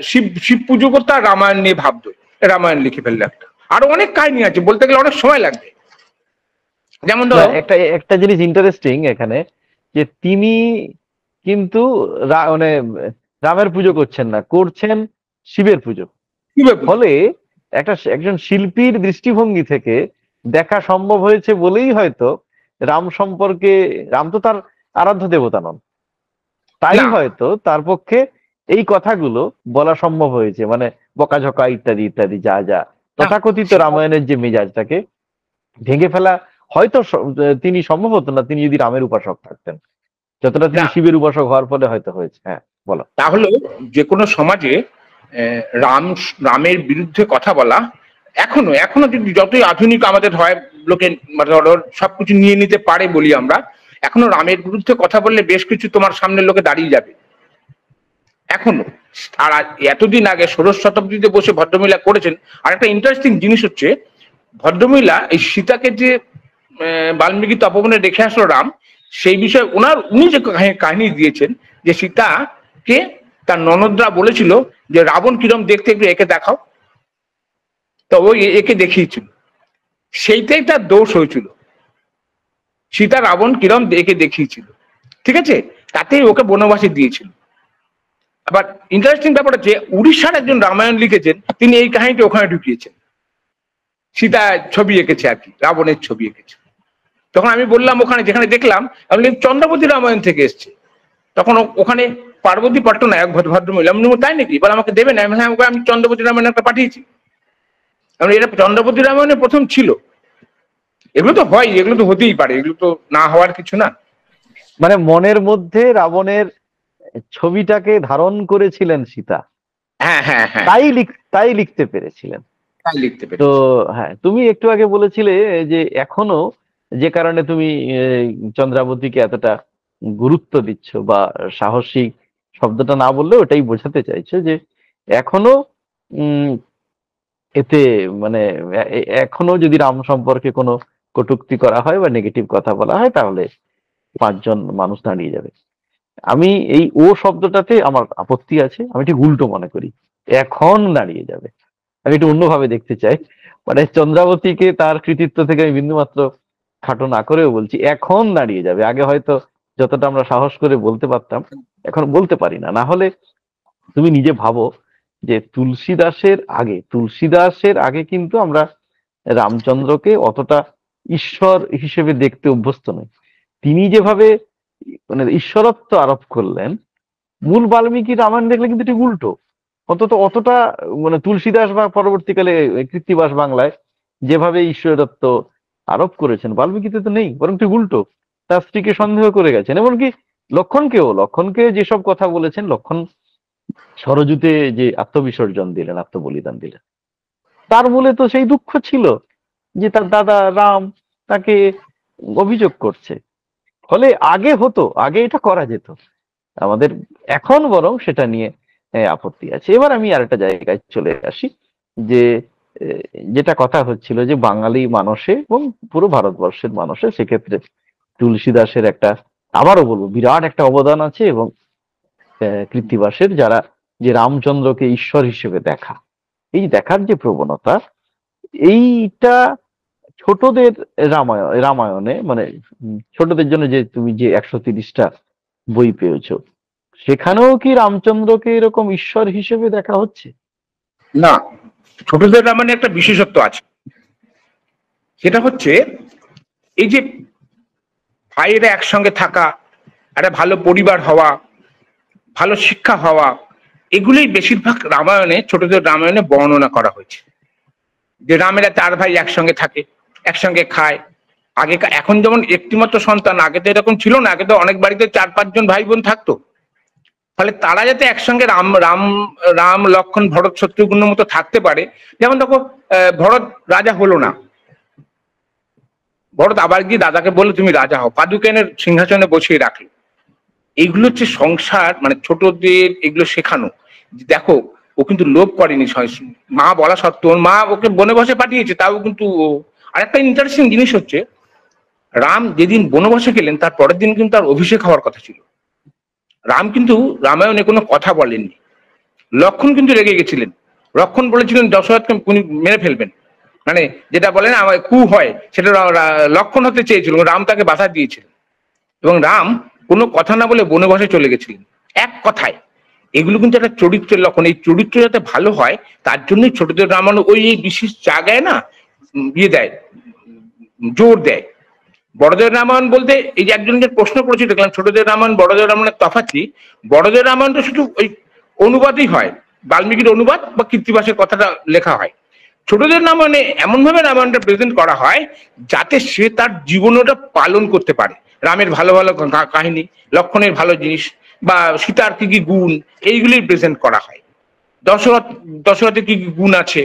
শিব শিব পুজো করতো আর রামায়ণ নিয়ে ভাবতো, রামায়ণ লিখে ফেললো একটা। আরো অনেক কাহিনী আছে, বলতে গেলে অনেক সময় লাগবে। যেমন ধরো একটা একটা জিনিস ইন্টারেস্টিং এখানে, যে তিনি কিন্তু মানে রামের পুজো করছেন না, করছেন শিবের পুজো। ফলে একজন শিল্পীর দৃষ্টিভঙ্গি থেকে দেখা সম্ভব হয়েছে বলেই হয়তো রাম সম্পর্কে, রাম তো তার আরাধ্য দেবতা নন, তাই না, হয়তো তার পক্ষে এই কথাগুলো বলা সম্ভব হয়েছে, মানে বকাঝকা ইত্যাদি ইত্যাদি, যা যা তথাকথিত রামায়ণের যে মেজাজটাকে ভেঙে ফেলা হয়তো তিনি সম্ভব হতো না, তিনি যদি রামের উপাসক থাকতেন, যতটা তিনি না, শিবের উপাসক হওয়ার ফলে হয়তো হয়েছে। হ্যাঁ, বলো। তাহলে যে কোনো সমাজে রামের বিরুদ্ধে কথা বলা, এখনো এখনো যদি যতই আধুনিক আমাদের হয়, লোকে ধরো সবকিছু নিয়ে নিতে পারে বলি আমরা, এখনো রামের বিরুদ্ধে কথা বললে বেশ কিছু তোমার সামনের লোকে দাঁড়িয়ে যাবে এখনো। আর এতদিন আগে ১৬শ শতাব্দীতে বসে ভদ্রমহিলা করেছেন। আর একটা ইন্টারেস্টিং জিনিস হচ্ছে, ভদ্রমহিলা এই সীতাকে যে বাল্মীকি তপবনে রেখে আসলো রাম, সেই বিষয়ে উনি যে কাহিনী দিয়েছেন, যে সীতাকে তার ননদরা বলেছিল যে রাবণ কিরম দেখতে, একটু একে দেখাও, তো ওই একে দেখিয়েছিল, সেইটাই তার দোষ হয়েছিল। সীতা রাবণ কিরম একে দেখিয়েছিল, ঠিক আছে, তাতেই ওকে বনবাসী দিয়েছিল। আবার ইন্টারেস্টিং ব্যাপার হচ্ছে, উড়িষ্যার একজন রামায়ণ লিখেছেন, তিনি এই কাহিনীটা ওখানে ঢুকিয়েছেন, সীতা ছবি এঁকেছে আর কি, রাবণের ছবি এঁকেছে। তখন আমি বললাম, ওখানে যেখানে দেখলাম, আমি চন্দ্রপতি রামায়ণ থেকে এসছে। তখন ওখানে পার্বতী পট্টনায়ক ভদ্রমহিলা, আমি তাই নাকি, বলে আমাকে দেবে না, আমি চন্দ্রপতি রামায়ণ একটা পাঠিয়েছি। এটা চন্দ্রপতি রামায়ণে প্রথম ছিল। এগুলো তো হয়, এগুলো তো হতেই পারে, এগুলো তো না হওয়ার কিছু না। মানে মনের মধ্যে রাবণের ছবিটাকে ধারণ করেছিলেন সীতা, হ্যাঁ হ্যাঁ হ্যাঁ, তাই লিখতে পেরেছিলেন। তাই লিখতে তো পেরেছি। হ্যাঁ, তুমি একটু আগে বলেছিলে যে এখনো যে কারণে তুমি চন্দ্রাবতীকে এতটা গুরুত্ব দিচ্ছ, বা সাহসী শব্দটা না বললে ওটাই বোঝাতে চাইছো, যে এখনো উম এতে মানে এখনো যদি রাম সম্পর্কে কোনো কটূক্তি করা হয় বা নেগেটিভ কথা বলা হয়, তাহলে ৫ জন মানুষ দাঁড়িয়ে যাবে। আমি এই ও শব্দটাতে আমার আপত্তি আছে, আমি ঠিক উল্টো মনে করি, এখন দাঁড়িয়ে যাবে। আমি একটু অন্যভাবে দেখতে চাই, মানে চন্দ্রাবতীকে তার কৃতিত্ব থেকে আমি বিন্দুমাত্র খাটো না করেও বলছি, এখন দাঁড়িয়ে যাবে। আগে হয়তো যতটা আমরা সাহস করে বলতে পারতাম, এখন বলতে পারি না। না হলে তুমি নিজে ভাবো যে তুলসীদাসের আগে কিন্তু আমরা রামচন্দ্রকে অতটা ঈশ্বর হিসেবে দেখতে অভ্যস্ত নই। তিনি যেভাবে মানে ঈশ্বরত্ব আরোপ করলেন, মূল বাল্মীকি রামায়ণ দেখলে কিন্তু ঠিক উল্টো। অতটা মানে তুলসীদাস বা পরবর্তীকালে কৃত্তিবাস বাংলায় যেভাবে ঈশ্বরত্ব আরোপ করেছেন, বাল্মীকিতে তো নেই, বরং ঠিক উল্টো। তার স্ত্রীকে সন্দেহ করে গেছেন, এমনকি লক্ষণকে যেসব কথা বলেছেন, লক্ষণ সরযুতে যে আত্মবিসর্জন দিলেন, আত্মবলিদান দিলেন, তার মূলে তো সেই দুঃখ ছিল যে তার দাদা রাম তাকে অভিযোগ করছে। ফলে আগে এটা করা যেত আমাদের, এখন বরং সেটা নিয়ে আপত্তি আছে। এবার আমি আরেকটা জায়গায় চলে আসি, যে যেটা কথা হচ্ছিল যে বাঙালি মানুষে এবং পুরো ভারতবর্ষের মানুষে, সেক্ষেত্রে তুলসীদাসের একটা, আবারও বলবো, বিরাট একটা অবদান আছে, এবং কৃত্তিবাসের, যারা যে রামচন্দ্রকে ঈশ্বর হিসেবে এই দেখার যে প্রবণতা, এইটা ছোটদের রামায়ণে মানে ছোটদের জন্য যে তুমি যে ১৩০টা বই পেয়েছো, সেখানেও কি রামচন্দ্রকে এরকম ঈশ্বর হিসেবে দেখা হচ্ছে? না, ছোটদের রামায়ণে একটা বিশেষত্ব আছে, সেটা হচ্ছে এই যে ভাইয়েরা একসঙ্গে থাকা, একটা ভালো পরিবার হওয়া, ভালো শিক্ষা হওয়া, এগুলোই বেশিরভাগ রামায়ণে, ছোটদের রামায়ণে বর্ণনা করা হয়েছে। যে রামেরা 4 ভাই একসঙ্গে থাকে, একসঙ্গে খায়। আগে এখন যেমন একটিমাত্র সন্তান, আগে তো এরকম ছিল না, আগে তো অনেক বাড়িতে 4-5 জন ভাই বোন থাকতো। ফলে তারা যাতে একসঙ্গে রাম রাম রাম লক্ষণ ভরত শত্রুঘ্নের মতো থাকতে পারে। যেমন দেখো ভরত রাজা হলো না, ভরত আবার গিয়ে দাদাকে বললো তুমি রাজা হও, পাদুকেনের সিংহাসনে বসিয়ে রাখলো। এইগুলো হচ্ছে সংসার, মানে ছোটদের এগুলো শেখানো। দেখো ও কিন্তু লোভ করেনি, মা বলা সত্ত্বেও ওর মা ওকে বনবাসে পাঠিয়েছে, তাও কিন্তু আরেকটা ইন্টারেস্টিং জিনিস হচ্ছে, রাম যেদিন বনবাসে গেলেন তার পরের দিন কিন্তু তার অভিষেক হওয়ার কথা ছিল। রাম কিন্তু রামায়ণে কোনো কথা বলেননি। লক্ষণ কিন্তু রেগে গেছিলেন, লক্ষণ বলেছিলেন দশরথকে উনি মেরে ফেলবেন, মানে যেটা বলে না আমার কু হয়, সেটা লক্ষণ হতে চেয়েছিল, রাম তাকে বাধা দিয়েছিলেন। এবং রাম কোনো কথা না বলে বনবাসে চলে গেছিলেন এক কথায়। এগুলো কিন্তু একটা চরিত্রের লক্ষণ। এই চরিত্র যাতে ভালো হয় তার জন্যই ছোটদের রামায়ণ ওই এই বিশেষ জায়গায় না ইয়ে দেয়, জোর দেয়। বড়দের রামায়ণ বলতে এই যে একজনকে প্রশ্ন করেছি দেখলাম, ছোটদের রামায়ণ বড়দের রামায়ণের তফাৎ কি? বড়দের রামায়ণটা শুধু ওই অনুবাদই হয়, বাল্মীকির অনুবাদ বা কৃত্তিবাসের কথাটা লেখা হয়। ছোটদের রামায়ণে এমন ভাবে রামায়ণটা প্রেজেন্ট করা হয় যাতে সে তার জীবনটা পালন করতে পারে। রামের ভালো ভালো কাহিনী, লক্ষণের ভালো জিনিস, বা সীতার কি কি গুণ, এইগুলি প্রেজেন্ট করা হয়। দশরথের কি কি গুণ আছে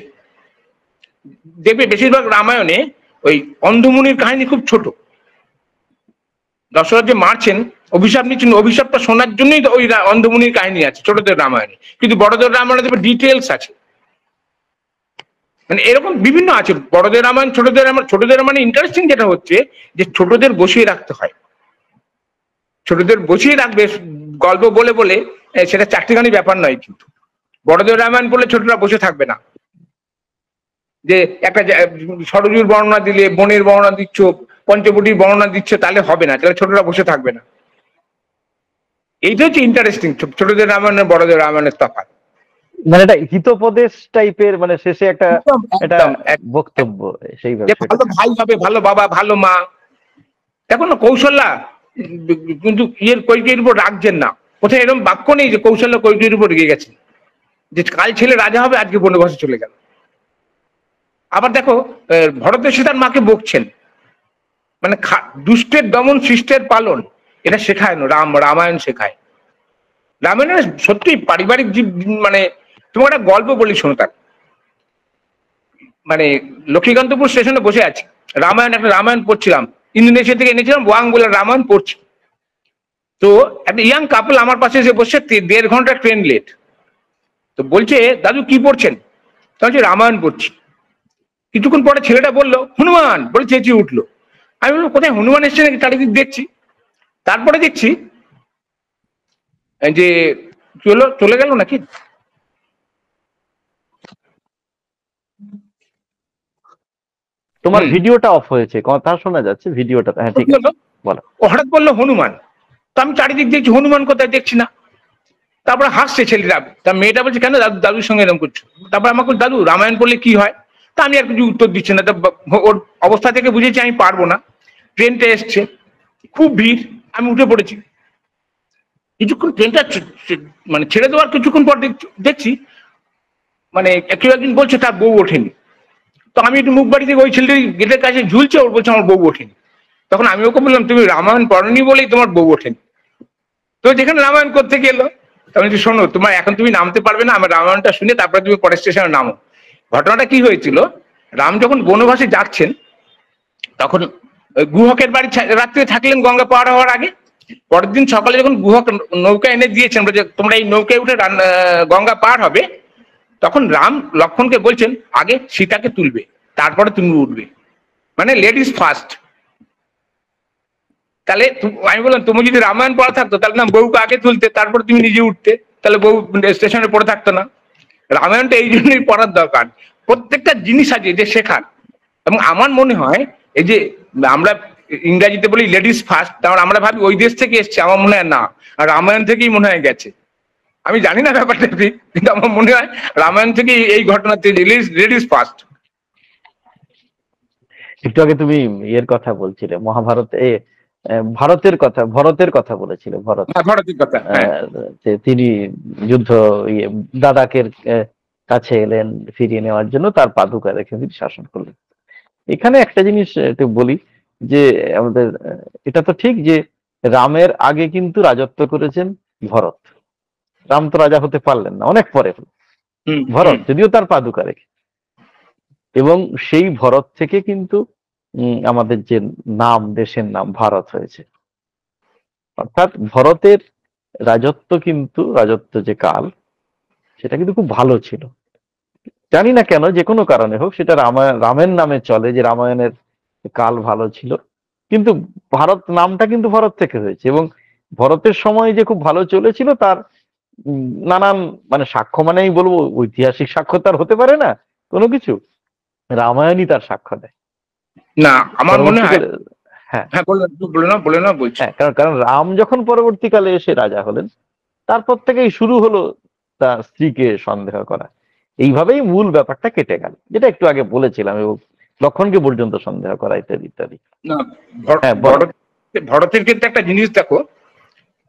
দেখবে। বেশিরভাগ রামায়ণে ওই অন্ধমুনির কাহিনী খুব ছোট। দশরথ যে মারছেন, অভিশাপ নিচ্ছেন, অভিশাপটা শোনার জন্যই ওই অন্ধমুনির কাহিনী আছে ছোটদের রামায়ণে, কিন্তু বড়দের রামায়ণে দেখবে ডিটেলস আছে। মানে এরকম বিভিন্ন আছে বড়দের রামায়ণ ছোটদের রামায়ণ। ছোটদের রামায়ণে ইন্টারেস্টিং যেটা হচ্ছে যে ছোটদের বসিয়ে রাখতে হয়, ছোটদের বসিয়ে রাখবে গল্প বলে বলে, সেটা চারটিখানি ব্যাপার নয়। কিন্তু বড়দের রামায়ণ বলে ছোটরা বসে থাকবে না, যে একটা সরযুর বর্ণনা দিলে, বনের বর্ণনা দিচ্ছ, পঞ্চবটির বর্ণনা দিচ্ছ, তাহলে হবে না, তাহলে ছোটরা বসে থাকবে না। এইটা হচ্ছে ইন্টারেস্টিং ছোটদের রামায়ণের বড়দের রামায়ণের তফাৎ। মানে এটা হিতোপদেশ টাইপের, মানে শেষে একটা এটা বক্তব্য, সেই ভালো ভাই হবে, ভালো বাবা, ভালো মা। দেখো না কৌশল্যা কিন্তু কৈকেয়ীর উপর রাখছেন না, কোথায় এরকম বাক্য নেই যে কৌশল্যা কৈকেয়ীর উপর রেগে গেছে, যে কাল ছেলে রাজা হবে আজকে বনবাসে চলে গেল। আবার দেখো ভরত এসে তার মাকে বকছেন, মানে দুষ্টের দমন শিষ্টের পালন, এটা শেখায় না, রামায়ণ শেখায়। রামায়ণের সত্যি পারিবারিক মানে তোমার একটা গল্প বলি শোনো। তার মানে লক্ষ্মীকান্তপুর স্টেশনে বসে আছি, একটা রামায়ণ পড়ছিলাম, ইন্দোনেশিয়া থেকে এনেছিলাম, ওয়াং বলে রামায়ণ পড়ছি। তো একটা ইয়াং কাপল আমার পাশে এসে বসে, 1.5 ঘন্টা ট্রেন লেট। তো বলছে দাদু কি পড়ছেন? বলছি রামায়ণ পড়ছি। কিছুক্ষণ পরে ছেলেটা বললো হনুমান, বলে চেঁচিয়ে উঠলো। আমি বললাম কোথায় হনুমান এসছে নাকি, চারিদিক দেখছি। তারপরে দেখছি যে চলে গেল নাকি। তোমার ভিডিওটা অফ হয়েছে, কথা শোনা যাচ্ছে ভিডিওটা। হ্যাঁ ঠিক আছে বলো। ও হঠাৎ বললো হনুমান, তো আমি চারিদিক দেখছি হনুমান কোথায় দেখছি না। তারপরে হাসছে ছেলেটা, তার মেয়েটা বলছে কেন দাদুর সঙ্গে এরকম করছো? তারপরে আমাকে দাদু রামায়ণ পড়লে কি হয়? তা আমি আর কিছু উত্তর দিচ্ছি না, ওর অবস্থা থেকে বুঝেছি আমি পারবো না। ট্রেনটা এসছে, খুব ভিড়, আমি উঠে পড়েছি। কিছুক্ষণ ট্রেনটা মানে ছেড়ে দেওয়ার কিছুক্ষণ পর দেখছি মানে কেউ একদিন বলছে তার বউ ওঠেনি। তো আমি একটু মুখ বাড়ি থেকে ওই ছেলেটি গেটের কাছে ঝুলছে, ওর বলছে আমার বউ ওঠেনি। তখন আমি ওকে বললাম তুমি রামায়ণ পড়নি বলেই তোমার বউ ওঠেনি। তো যেখানে রামায়ণ করতে গেলো, তখন শোনো তোমার এখন তুমি নামতে পারবে না, আমার রামায়ণটা শুনে তারপরে তুমি পরের স্টেশনে নামো। ঘটনাটা কি হয়েছিল, রাম যখন বনবাসে যাচ্ছেন তখন গুহকের বাড়ি রাত্রে থাকলেন গঙ্গা পার হওয়ার আগে। পরের দিন সকালে যখন গুহক নৌকা এনে দিয়েছেন, যে তোমরা এই নৌকায় উঠে গঙ্গা পার হবে, তখন রাম লক্ষণকে বলছেন আগে সীতাকে তুলবে, তারপরে তুমি উঠবে, মানে লেডিস ফার্স্ট। তাহলে আমি বললাম তুমি যদি রামায়ণ পড়া থাকতো তাহলে না বউকে আগে তুলতে, তারপরে তুমি নিজে উঠতে, তাহলে বউ স্টেশনে পড়ে থাকতো না। রামায়ণটা এই জন্যই পড়ার দরকার, প্রত্যেকটা জিনিস আছে যে শেখার। এবং আমার মনে হয় এই যে আমরা ইংরাজিতে বলি লেডিস ফার্স্ট, তারপর আমরা ভাবি ওই দেশ থেকে এসছে, আমার মনে হয় না, রামায়ণ থেকেই মনে হয় গেছে। আমি জানি না ব্যাপারটা ঠিক, কিন্তু আমার মনে হয় রামায়ণ থেকে এই ঘটনাতে লেডিস ফার্স্ট। একটু আগে তুমি ইয়ের কথা বলছিলে, মহাভারতে ভরতের কথা বলেছিল, ভরত। হ্যাঁ, ভারতের কথা, হ্যাঁ। যে তিনি যুদ্ধ ইয়ে দাদাকের কাছে এলেন ফিরিয়ে নেওয়ার জন্য, তার পাদুকা রেখে তিনি শাসন করলেন। এখানে একটা জিনিস একটু বলি যে আমাদের এটা তো ঠিক যে রামের আগে কিন্তু রাজত্ব করেছেন ভরত। রাম তো রাজা হতে পারলেন না, অনেক পরে হলো ভরত, যদিও তার পাদুকা রেখে। এবং সেই ভরত থেকে কিন্তু আমাদের যে নাম, দেশের নাম ভারত হয়েছে। অর্থাৎ ভরতের রাজত্ব যে কাল, সেটা কিন্তু খুব ভালো ছিল। জানি না কেন, যে কোনো কারণে হোক, সেটা রামের নামে চলে যে রামায়ণের কাল ভালো ছিল। কিন্তু ভারত নামটা কিন্তু ভরত থেকে হয়েছে, এবং ভরতের সময় যে খুব ভালো চলেছিল তার নানান মানে সাক্ষ্য, মানেই বলবো ঐতিহাসিক সাক্ষ্য তার হতে পারে না কোনো কিছু, রামায়ণই তার সাক্ষ্য দেয়। না, আমার মনে হয়, পরবর্তীকালে, হ্যাঁ হ্যাঁ বলে না বলছি। হ্যাঁ, কারণ রাম যখন পরবর্তীকালে এসে রাজা হলেন, তারপর থেকেই শুরু হলো তার স্ত্রীকে সন্দেহ করা। এইভাবেই মূল ব্যাপারটা কেটে গেল, যেটা একটু আগে বলেছিলাম, এবং লক্ষণকে পর্যন্ত সন্দেহ করা, ইত্যাদি ইত্যাদি। না, হ্যাঁ, বলো। ভরতের ক্ষেত্রে একটা জিনিস দেখো,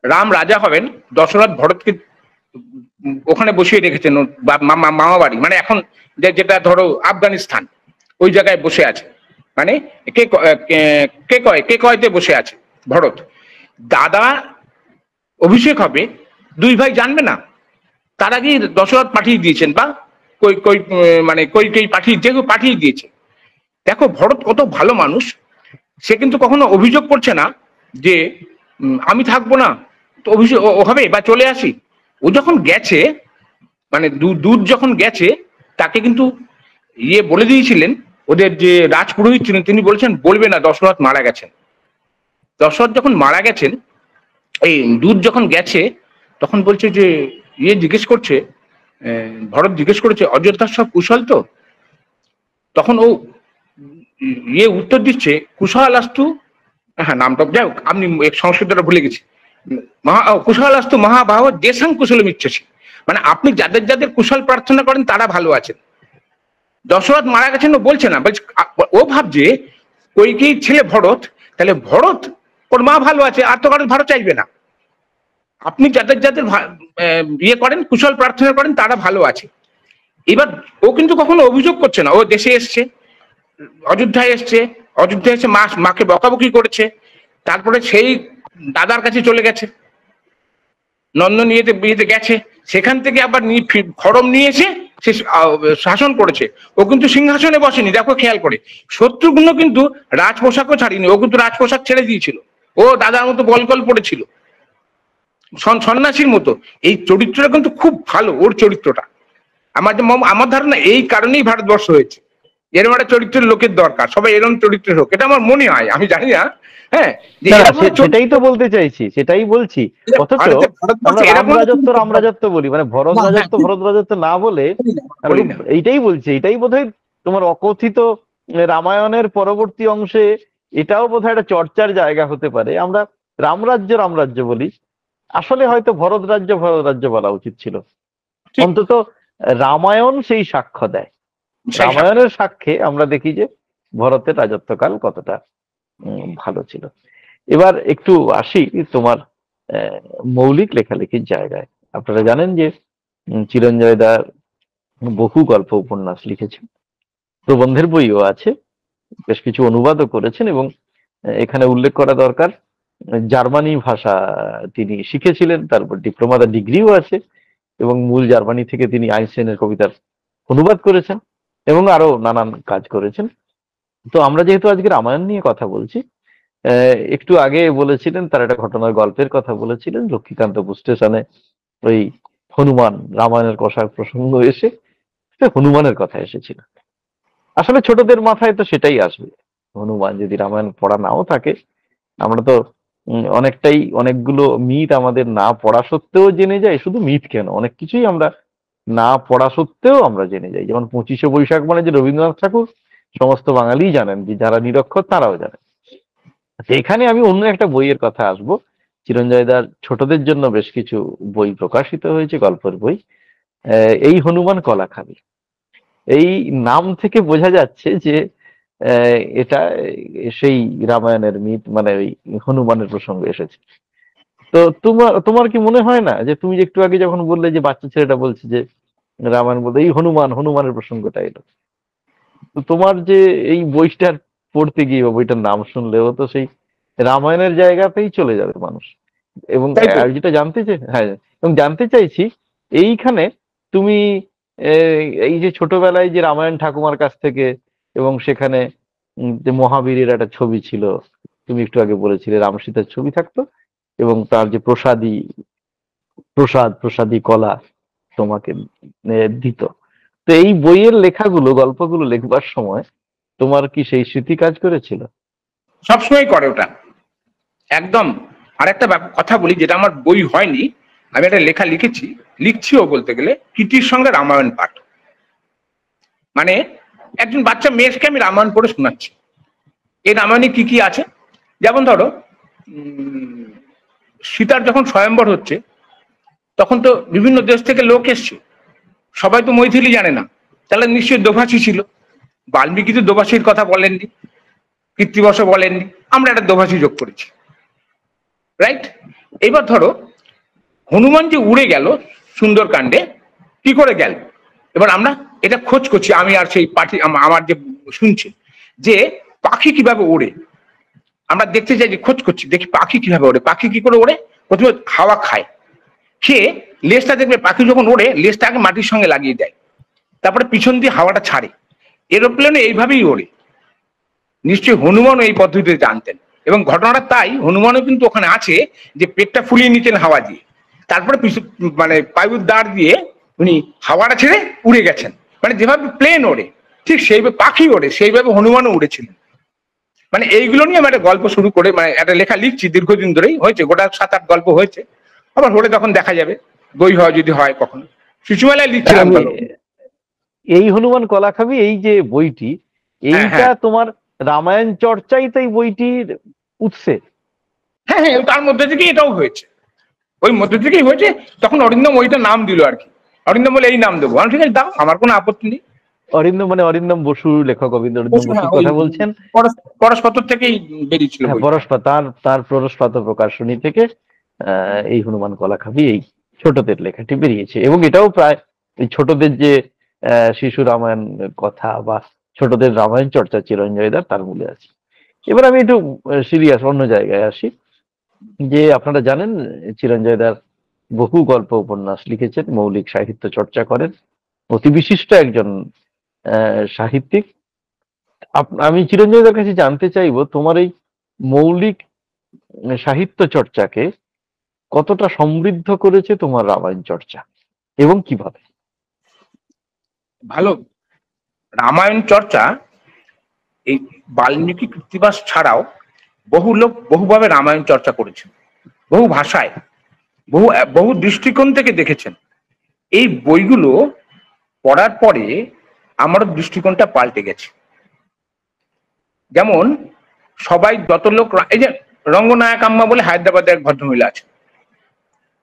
রাম রাজা হবেন, দশরথ ভরতকে ওখানে বসিয়ে রেখেছেন, মামা বাড়ি, মানে এখন যেটা ধরো আফগানিস্তান, ওই জায়গায় বসে আছে। মানে কে কয়তে বসে আছে ভরত। দাদা অভিষেক হবে, দুই ভাই জানবে না, তার আগেই দশরথ পাঠিয়ে দিয়েছেন, বা কই পাঠিয়ে দিয়েছে। দেখো ভরত কত ভালো মানুষ, সে কিন্তু কখনো অভিযোগ করছে না যে আমি থাকবো না, তো অভিযোগ হবে বা চলে আসি। ও যখন গেছে, মানে দূত যখন গেছে, তাকে কিন্তু বলে দিয়েছিলেন, ওদের যে রাজপুরোহিত ছিলেন তিনি বলেছেন বলবে না দশরথ মারা গেছেন। দশরথ যখন মারা গেছেন, এই দূত যখন গেছে, তখন বলছে যে জিজ্ঞেস করছে, ভরত জিজ্ঞেস করেছে অযোধ্যার সব কুশল তো? তখন ও উত্তর দিচ্ছে কুশল আস্তু, হ্যাঁ নামটা যাই হোক, আমি সংস্কৃতটা ভুলে গেছি, কুশল আস্তু মহাবাহ দেশাং কুশল ইচ্ছাসী, মানে আপনি যাদের যাদের কুশল প্রার্থনা করেন তারা ভালো আছেন। দশরথ মারা গেছেন ও বলছে না, বলছে ও ভাবছে কইকেয়ীর ছেলে ভরত, তাহলে ভরত ওর মা ভালো আছে, আর তো কারো ভালো চাইবে না। আপনি যাদের যাদের করেন, কুশল প্রার্থনা করেন, তারা ভালো আছে। এবার ও কিন্তু কখনো অভিযোগ করছে না, ও দেশে এসছে, অযোধ্যায় এসে মাকে বকাবকি করেছে, তারপরে সেই দাদার কাছে চলে গেছে, নন্দন বিয়েতে গেছে, সেখান থেকে আবার খড়ম নিয়ে এসে সে শাসন করেছে। ও কিন্তু সিংহাসনে বসেনি, দেখো খেয়াল করে। শত্রুঘ্ন কিন্তু রাজপোশাকও ছাড়িনি, ও কিন্তু রাজপোশাক ছেড়ে দিয়েছিল, ও দাদার মতো বলকল পড়েছিল, সন্ন্যাসীর মতো। এই চরিত্রটা কিন্তু খুব ভালো, ওর চরিত্রটা। আমার ধারণা এই কারণেই ভারতবর্ষ হয়েছে, এরকম একটা চরিত্রের লোকের দরকার, সবাই এরকম চরিত্রের হোক, এটা আমার মনে হয়, আমি জানি না। হ্যাঁ, সেটাই তো বলতে চাইছি, সেটাই বলছি। অথচ আমরা রাম রাজত্ব বলি, মানে ভরত রাজত্ব না বলে এইটাই বলছি। এটাই বোধহয় তোমার অকথিত রামায়ণের পরবর্তী অংশে এটাও বোধহয় একটা চর্চার জায়গা হতে পারে। আমরা রামরাজ্য বলি, আসলে হয়তো ভরত রাজ্য বলা উচিত ছিল। অন্তত রামায়ণ সেই সাক্ষ্য দেয়, রামায়ণের সাক্ষ্যে আমরা দেখি যে ভরতের রাজত্বকাল কতটা ভালো ছিল। এবার একটু আসি তোমার মৌলিক লেখালেখির জায়গায়। আপনারা জানেন যে চিরঞ্জয় দা বহু গল্প উপন্যাস লিখেছেন, প্রবন্ধের বইও আছে, বেশ কিছু অনুবাদও করেছেন, এবং এখানে উল্লেখ করা দরকার জার্মানি ভাষা তিনি শিখেছিলেন, তারপর ডিপ্লোমা ডিগ্রিও আছে, এবং মূল জার্মানি থেকে তিনি আইনস্টাইনের কবিতার অনুবাদ করেছেন এবং আরো নানান কাজ করেছেন। তো আমরা যেহেতু আজকে রামায়ণ নিয়ে কথা বলছি, একটু আগে বলেছিলেন তার একটা ঘটনার গল্পের কথা বলেছিলেন, লক্ষ্মীকান্তপুর স্টেশনে ওই হনুমান রামায়ণের কষার প্রসঙ্গ এসে হনুমানের কথা এসেছিল। আসলে ছোটদের মাথায় তো সেটাই আসবে, হনুমান যদি রামায়ণ পড়া নাও থাকে। আমরা তো অনেকগুলো মিথ আমাদের না পড়া সত্ত্বেও জেনে যাই, শুধু মিথ কেন, অনেক কিছুই আমরা না পড়া সত্ত্বেও আমরা জেনে যাই। যেমন 25শে বৈশাখ মানে যে রবীন্দ্রনাথ ঠাকুর, সমস্ত বাঙালি জানেন, যে যারা নিরক্ষর তারাও জানেন। এখানে আমি অন্য একটা বইয়ের কথা আসবো। চিরঞ্জয়দার ছোটদের জন্য বেশ কিছু বই প্রকাশিত হয়েছে, গল্পের বই। এই হনুমান কলা খাবে, এই নাম থেকে বোঝা যাচ্ছে যে এটা সেই রামায়ণের মিথ, মানে ওই হনুমানের প্রসঙ্গ এসেছে। তো তোমার তোমার কি মনে হয় না যে তুমি যে একটু আগে যখন বললে যে বাচ্চা ছেলেটা বলছে যে রামায়ণ বলতে এই হনুমানের প্রসঙ্গটা এলো, তো তোমার যে এই বইটার পড়তে গিয়ে বা বইটার নাম শুনলেও তো সেই রামায়ণের জায়গাতেই চলে যাবে মানুষ। এবং তাই তো। আর যেটা জানতে চাই, হ্যাঁ, এবং জানতে চাইছি এইখানে তুমি এই যে ছোটবেলায় যে রামায়ণ ঠাকুমার কাছ থেকে, এবং সেখানে যে মহাবীরের একটা ছবি ছিল, তুমি একটু আগে বলেছিলে রাম সীতার ছবি থাকতো, এবং তার যে প্রসাদী কলা তোমাকে দিত। তো এই বইয়ের লেখাগুলো, গল্পগুলো লেখবার সময় তোমার কি সেই স্মৃতি কাজ করেছিল? সবসময় করে ওটা, একদম। আর একটা কথা বলি, যেটা আমার বই হয়নি, আমি একটা লেখা লিখেছি, লিখছিও বলতে গেলে, কীর্তির সঙ্গে রামায়ণ পাঠ। মানে একজন বাচ্চা মেয়েকে আমি রামায়ণ পড়ে শোনাচ্ছি। এই রামায়ণে কি কি আছে, যেমন ধরো সীতার যখন স্বয়ম্বর হচ্ছে, তখন তো বিভিন্ন দেশ থেকে লোক এসছে, সবাই তো মৈথিলি জানে না, তাহলে নিশ্চয়ই দোভাষী ছিল। বাল্মীকি তো দোভাষীর কথা বলেননি, কৃত্তিবশ বলেননি, আমরা একটা দোভাষী যোগ করেছি, রাইট? এবার ধরো হনুমান যে উড়ে গেল সুন্দরকাণ্ডে, কি করে গেল, এবার আমরা এটা খোঁজ করছি, আমি আর সেই পাখি আমার যে শুনছে যে পাখি কিভাবে ওড়ে, আমরা দেখতে চাই, যে খোঁজ করছি, দেখি পাখি কিভাবে ওড়ে। পাখি কি করে ওড়ে? প্রথমে হাওয়া খায়, খেয়ে লেজটা দেখবে, পাখি যখন ওড়ে লেজটা আগে মাটির সঙ্গে লাগিয়ে দেয়, তারপরে পিছন দিয়ে হাওয়াটা ছাড়ে। এরোপ্লেনে এইভাবেই ওড়ে। নিশ্চয়ই হনুমানও এই পদ্ধতিতে জানতেন, এবং ঘটনাটা তাই, হনুমানও কিন্তু ওখানে আছে যে পেটটা ফুলিয়ে নিতেন হাওয়া দিয়ে, তারপরে মানে পায়ুর দাঁড় দিয়ে উনি হাওয়াটা ছেড়ে উড়ে গেছেন। মানে যেভাবে প্লেন ওড়ে ঠিক সেইভাবে পাখি ওড়ে, সেইভাবে হনুমানও উড়েছিলেন। মানে এইগুলো নিয়ে আমি একটা গল্প শুরু করে, মানে একটা লেখা লিখছি, দীর্ঘদিন ধরেই হয়েছে, গোটা 7-8 গল্প হয়েছে। আবার হলে তখন দেখা যাবে, বই হয় যদি হয় কখনো। শিশুমেলায় লিখছিলাম আমি তখন। এই হনুমান কলা খাবি, এই যে বইটি, হ্যাঁ, এইটা হ্যাঁ, তোমার রামায়ণ চর্চাই তো এই বইটির উৎসে। হ্যাঁ, হ্যাঁ, তার মধ্যে থেকে এটাও হয়েছে, ওই মধ্যে থেকেই হয়েছে। তখন অরিন্দম ওইটা নাম দিল আর কি, অরিন্দম বলে এই নাম দেবো, আমি ঠিক আছে দাও, আমার কোনো আপত্তি নেই। অরিন্দম মানে অরিন্দম বসু, লেখক অবিন্দ অরিন্দম বসু, হ্যাঁ, বসুর ওই কথা বলছেন। পরশপত্র থেকেই বেরিয়েছিল হ্যাঁ, বইটা। তার তার প্ররসপাত প্রকাশনী থেকে এই হনুমান কলা খাবি, এই ছোটদের লেখাটি বেরিয়েছে। এবং এটাও প্রায় এই ছোটদের যে শিশু রামায়ণ কথা বা ছোটদের রামায়ণ চর্চা চিরঞ্জয় দার তার মূলে আছে। এবার আমি একটু সিরিয়াস অন্য জায়গায় আসি, যে আপনারা জানেন চিরঞ্জয় দার বহু গল্প উপন্যাস লিখেছেন, মৌলিক সাহিত্য চর্চা করেন, অতি বিশিষ্ট একজন সাহিত্যিক। আমি চিরঞ্জয়দার কাছে জানতে চাইবো তোমার এই মৌলিক সাহিত্য চর্চাকে কতটা সমৃদ্ধ করেছে তোমার রামায়ণ চর্চা, এবং কিভাবে? ভালো। রামায়ণ চর্চা এই বাল্মীকি কৃত্তিবাস ছাড়াও বহু লোক বহুভাবে রামায়ণ চর্চা করেছেন, বহু ভাষায়, বহু বহু দৃষ্টিকোণ থেকে দেখেছেন। এই বইগুলো পড়ার পরে আমারও দৃষ্টিকোণটা পাল্টে গেছে। যেমন সবাই যত লোক, এই যে রঙ্গনায়ক আম্মা বলে হায়দ্রাবাদের এক ভদ্রমহিলা আছে,